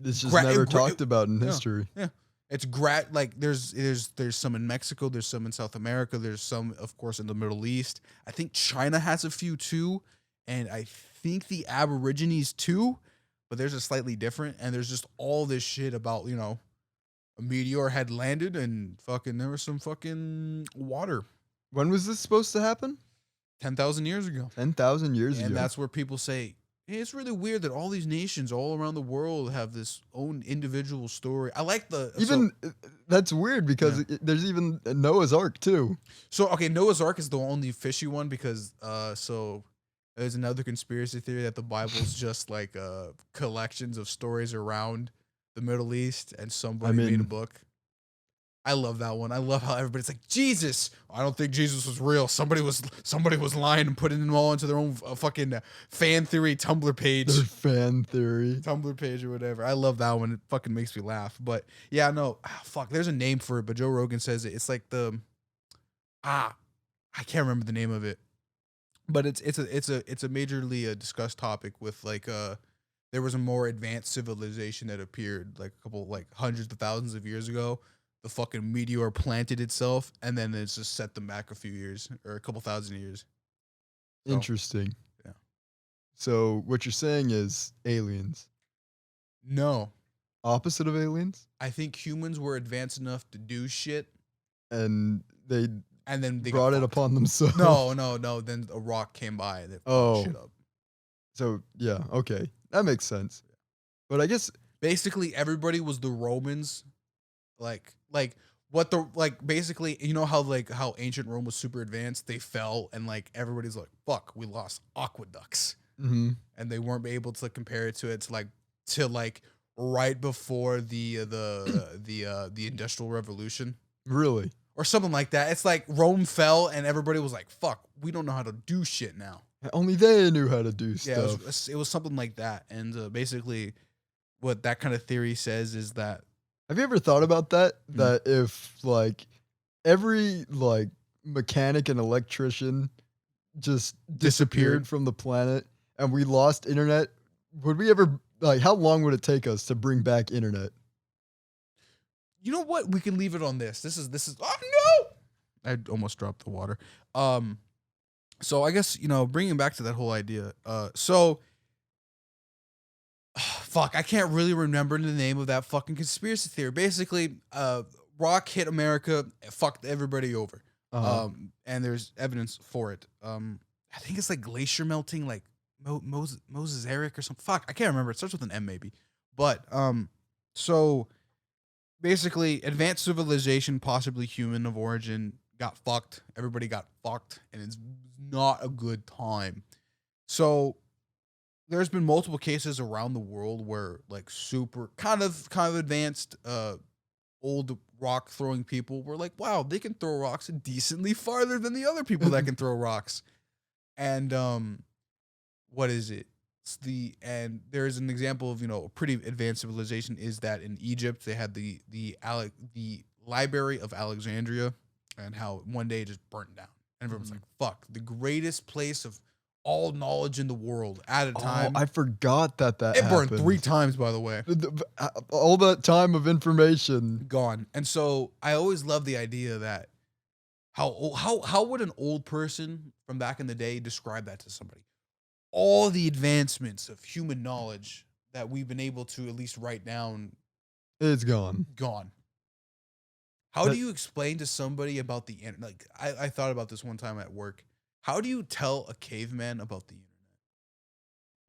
It's just never talked about in history. Yeah. It's like there's some in Mexico, there's some in South America, there's some, of course, in the Middle East. I think China has a few too, and I think the Aborigines too, but there's a slightly different. And there's just all this shit about, a meteor had landed and fucking there was some fucking water. When was this supposed to happen? 10,000 years ago. 10,000 years ago. And that's where people say, hey, it's really weird that all these nations all around the world have this own individual story. I like that's weird because there's even Noah's Ark too. So, okay, Noah's Ark is the only fishy one because, there's another conspiracy theory that the Bible's just like collections of stories around the Middle East and somebody made a book. I love that one. I love how everybody's like, Jesus. I don't think Jesus was real. Somebody was lying and putting them all into their own fucking fan theory Tumblr page. Their fan theory. Tumblr page or whatever. I love that one. It fucking makes me laugh. But yeah, no. Fuck. There's a name for it, but Joe Rogan says it. It's like I can't remember the name of it. But it's a majorly discussed topic with like there was a more advanced civilization that appeared like a couple like hundreds of thousands of years ago the fucking meteor planted itself, and then it's just set them back a few years or a couple thousand years. So, Interesting. yeah. So what you're saying is aliens. No, Opposite of aliens? I think humans were advanced enough to do shit, And they and then they brought got it fucked. upon themselves. No. Then a rock came by and they fucked shit up. So yeah, okay. That makes sense. But I guess Basically, everybody was the Romans, like basically, you know how ancient Rome was super advanced. They fell, and like everybody's like, "Fuck, we lost aqueducts," and they weren't able to compare it to right before the Industrial Revolution. Really? Or something like that. It's like Rome fell and everybody was like, fuck, we don't know how to do shit now. Only they knew how to do Yeah, stuff. it was something like that. And basically, what that kind of theory says is that. Have you ever thought about that? That if like every like mechanic and electrician just disappeared from the planet and we lost internet, would we ever how long would it take us to bring back internet? You know what? We can leave it on this. This is. Oh no! I almost dropped the water. So I guess bringing back to that whole idea. Fuck, I can't really remember the name of that fucking conspiracy theory. Basically, rock hit America, fucked everybody over. And there's evidence for it. I think it's like glacier melting, like Moses Eric or something. Fuck, I can't remember. It starts with an M maybe. But so. Basically, advanced civilization, possibly human of origin, got fucked. Everybody got fucked, and it's not a good time. So, there's been multiple cases around the world where, like, super kind of advanced, old rock throwing people were like, wow, they can throw rocks decently farther than the other people that can throw rocks. And what is it? And there's an example of a pretty advanced civilization is that in Egypt they had the Library of Alexandria, and how one day it just burnt down, and everyone's like, fuck, the greatest place of all knowledge in the world at a time. I forgot that it burned 3 times, by the way. All that time of information gone. And so I always love the idea that how would an old person from back in the day describe that to somebody? All the advancements of human knowledge that we've been able to at least write down, it's gone. How do you explain to somebody about the internet? Like, I thought about this one time at work. How do you tell a caveman about the internet?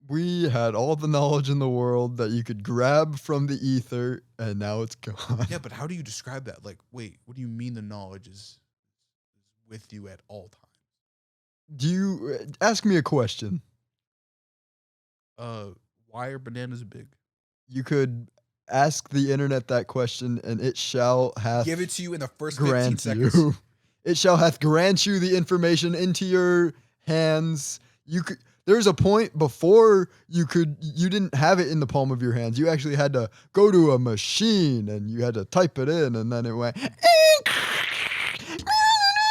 We had all the knowledge in the world that you could grab from the ether, and now it's gone. Yeah, but how do you describe that? Like, wait, what do you mean the knowledge is with you at all times? Do you ask me a question? Why are bananas big? You could ask the internet that question, and it shall hath give it to you in the first 15 seconds. You. It shall hath grant you the information into your hands. There's a point before you didn't have it in the palm of your hands. You actually had to go to a machine and you had to type it in, and then it went.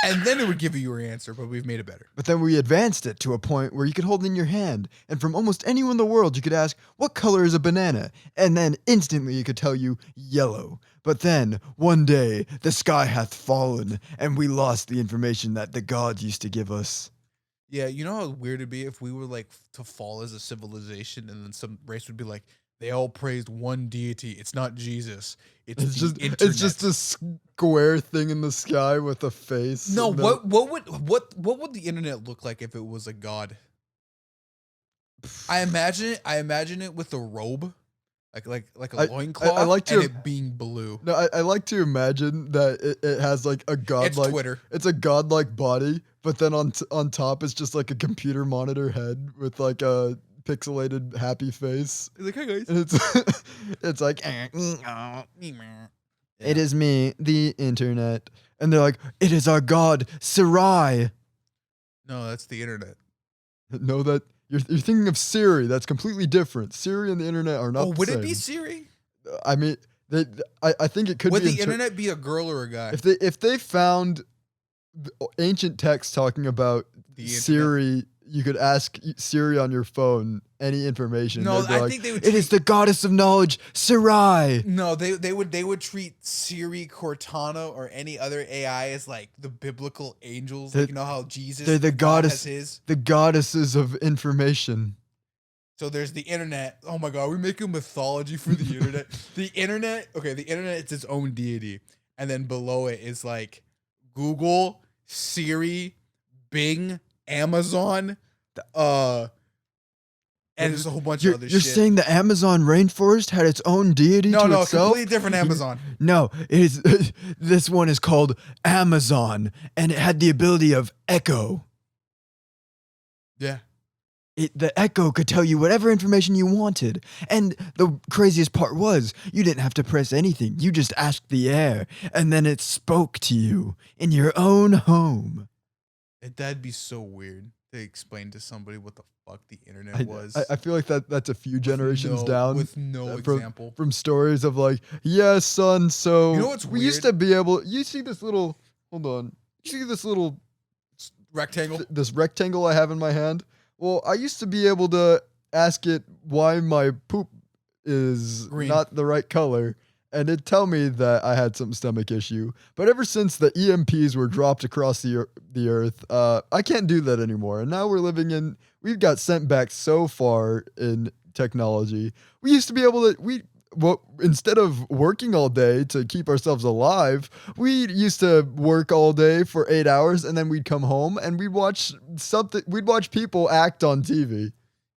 And then it would give you your answer, but we've made it better. But then we advanced it to a point where you could hold it in your hand, and from almost anyone in the world, you could ask, what color is a banana? And then instantly it could tell you yellow. But then, one day, the sky hath fallen, and we lost the information that the gods used to give us. Yeah, you know how weird it'd be if we were like to fall as a civilization, and then some race would be like, they all praised one deity. It's not Jesus. It's just a square thing in the sky with a face. No, what would the internet look like if it was a god? I imagine it with a robe, like a loincloth, I like to, and it being blue. No, I like to imagine that it has like a godlike. It's Twitter. It's a godlike body, but then on top it's just like a computer monitor head with like a pixelated happy face. Like, hey guys. And it's like it is me, the internet, and they're like, it is our god, Sarai. No, that's the internet. No, that you're thinking of Siri. That's completely different. Siri and the internet are not. Oh, would it be Siri? I mean, I think it could. Would the internet be a girl or a guy? If they found ancient texts talking about Siri, you could ask Siri on your phone any information. No, They'd be I like, think they would it is the goddess of knowledge, Sarai. No, they would treat Siri, Cortana, or any other AI as like the biblical angels. Like, you know how Jesus They're the God goddess, has his. the goddesses of information. So there's the internet. Oh my God, we make a mythology for the internet. The internet, it's its own deity, and then below it is like Google, Siri, Bing, Amazon, and there's a whole bunch of other shit. You're saying the Amazon rainforest had its own deity to itself? No, completely different Amazon. No, it is. This one is called Amazon, and it had the ability of echo. Yeah. The echo could tell you whatever information you wanted. And the craziest part was, you didn't have to press anything. You just asked the air, and then it spoke to you in your own home. That'd be so weird to explain to somebody what the fuck the internet was. I feel like that's a few generations down. With no example. From stories of like, yeah, son, so you know what's we weird? used to be able, you see this little, hold on. You see this little rectangle? This rectangle I have in my hand? Well, I used to be able to ask it why my poop is green, not the right color, and it'd tell me that I had some stomach issue. But ever since the EMPs were dropped across the earth, I can't do that anymore. And now we've got sent back so far in technology. We used to be able to, instead of working all day to keep ourselves alive, we used to work all day for 8 hours, and then we'd come home and we'd watch people act on TV.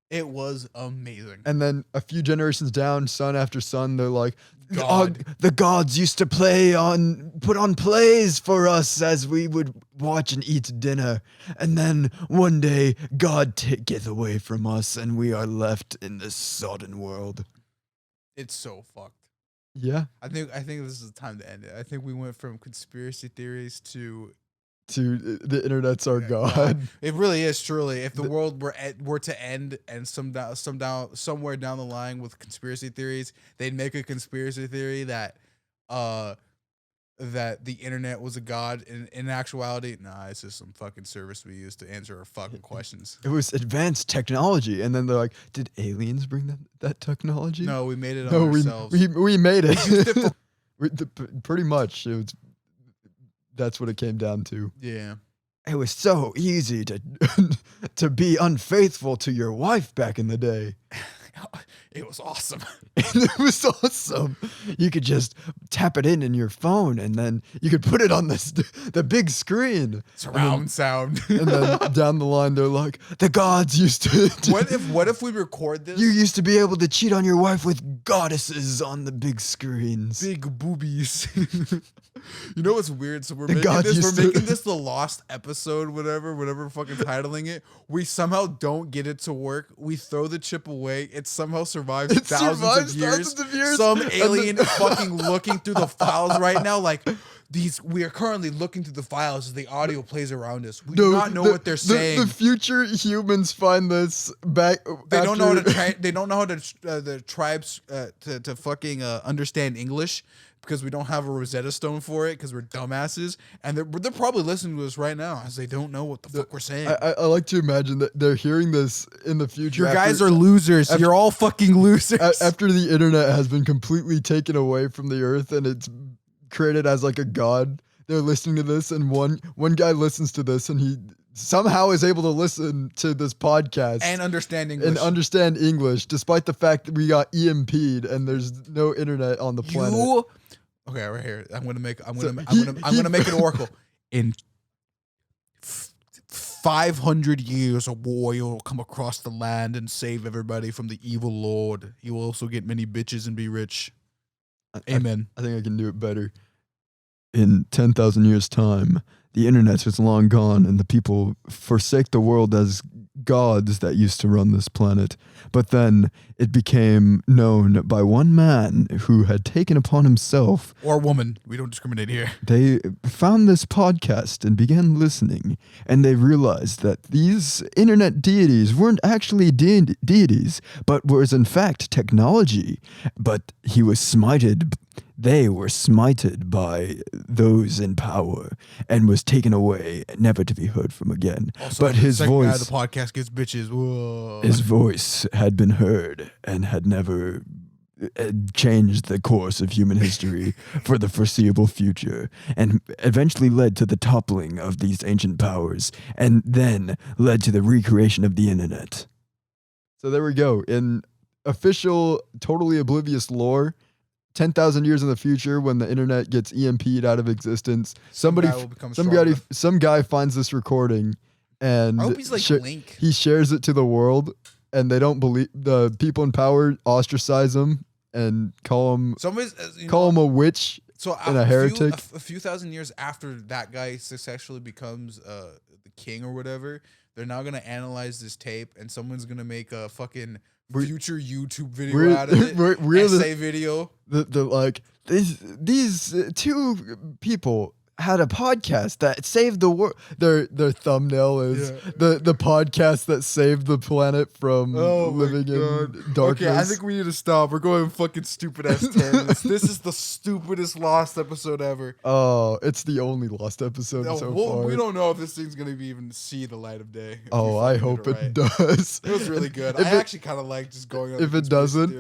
It was amazing. And then a few generations down, son after son, they're like, God. the gods used to put on plays for us as we would watch and eat dinner. And then one day, God taketh away from us, and we are left in this sodden world. It's so fucked. Yeah. I think this is the time to end it. I think we went from conspiracy theories to the internet's our god. It really is, truly. If the world were to end and somewhere down the line with conspiracy theories, they'd make a conspiracy theory that the internet was a god. In actuality, nah, it's just some fucking service we use to answer our fucking questions. It was advanced technology, and then they're like, "Did aliens bring that technology?" No, we made it on ourselves. We made it. Pretty much, it was. That's what it came down to. Yeah. It was so easy to be unfaithful to your wife back in the day. It was awesome. It was awesome. You could just tap it in your phone, and then you could put it on the big screen. Surround sound. And then down the line, they're like, the gods used to. What if we record this? You used to be able to cheat on your wife with goddesses on the big screens. Big boobies. You know what's weird? So we're making this the lost episode, whatever we're fucking titling it. We somehow don't get it to work. We throw the chip away. It somehow survives thousands of years. Some alien is fucking looking through the files right now, like we are currently looking through the files as the audio plays around us. We do not know what they're saying. The future humans find this back. They don't know how to. They don't know how to the tribes to fucking understand English, because we don't have a Rosetta Stone for it, because we're dumbasses, and they're probably listening to us right now as they don't know what the fuck we're saying. I like to imagine that they're hearing this in the future. You guys are losers. You're all fucking losers. After the internet has been completely taken away from the earth and it's created as like a god, they're listening to this, and one guy listens to this, and he somehow is able to listen to this podcast and understand English, despite the fact that we got EMP'd and there's no internet on the planet. Okay, right here. I'm gonna make an oracle. In 500 years, a warrior will come across the land and save everybody from the evil lord. He will also get many bitches and be rich. Amen. I think I can do it better. In 10,000 years' time, the internet is long gone, and the people forsake the world as gods that used to run this planet. But then it became known by one man who had taken upon himself, or woman, we don't discriminate here. They found this podcast and began listening, and they realized that these internet deities weren't actually deities, but was in fact technology. But he was smited they were smited by those in power and was taken away, never to be heard from again. Also, But his second guy of voice, the podcast gets bitches. Whoa. his voice had been heard and had never changed the course of human history for the foreseeable future, and eventually led to the toppling of these ancient powers, and then led to the recreation of the internet. So there we go. In official, totally oblivious lore, 10,000 years in the future, when the internet gets EMP'd out of existence, some guy finds this recording, and I hope he's like Link. he shares it to the world, and they don't believe, the people in power ostracize him and call him a witch and a heretic. A few thousand years after that guy successfully becomes the king or whatever, they're now gonna analyze this tape, and someone's gonna make a fucking future YouTube video out of it. Essay video. They're like, these two people had a podcast that saved the world. Their thumbnail is the podcast that saved the planet from living in darkness. Okay, I think we need to stop. We're going fucking stupid ass tangents. This is the stupidest lost episode ever. Oh, it's the only lost episode so far. We don't know if this thing's gonna even see the light of day. Oh, I hope it does. It was really good. I actually kind of like just going on. If it doesn't,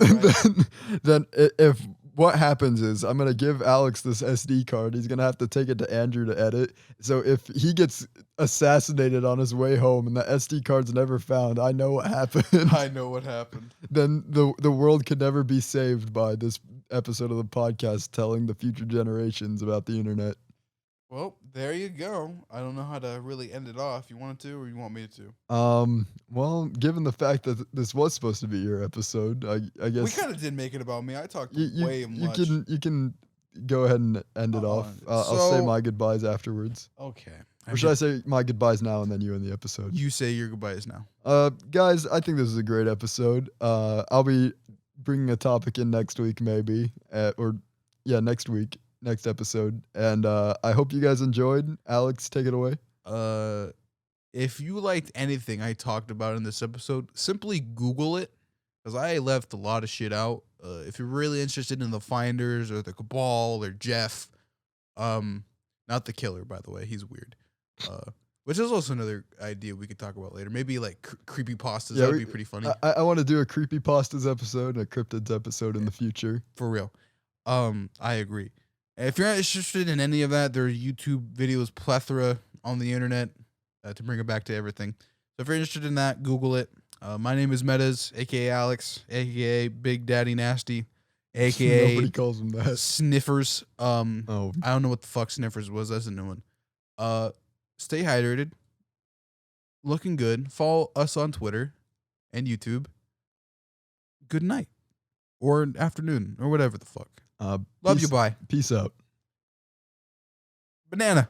then if what happens is I'm going to give Alex this SD card. He's going to have to take it to Andrew to edit. So if he gets assassinated on his way home and the SD card's never found, I know what happened. I know what happened. Then the world could never be saved by this episode of the podcast telling the future generations about the internet. Well, there you go. I don't know how to really end it off. You want it to, or you want me to? Well, given the fact that this was supposed to be your episode, I guess we kind of did make it about me. I talked way much. You can go ahead and end it off. I'll say my goodbyes afterwards. Okay. Or should I say my goodbyes now and then you end the episode? You say your goodbyes now. Guys, I think this is a great episode. I'll be bringing a topic in next week, maybe, next week. Next episode, and I hope you guys enjoyed. Alex, take it away. If you liked anything I talked about in this episode, simply Google it, because I left a lot of shit out. If you're really interested in the Finders or the Cabal or Jeff, not the killer, by the way, he's weird. Which is also another idea we could talk about later. Maybe like creepypastas. That would be pretty funny. I want to do a creepypastas episode and a cryptids episode in the future. For real. I agree. If you're not interested in any of that, there are YouTube videos plethora on the internet to bring it back to everything. So if you're interested in that, Google it. My name is Metas, a.k.a. Alex, a.k.a. Big Daddy Nasty, a.k.a. Nobody calls him that. Sniffers. I don't know what the fuck Sniffers was. That's a new one. Stay hydrated. Looking good. Follow us on Twitter and YouTube. Good night. Or afternoon. Or whatever the fuck. Love you, bye. Peace out. Banana.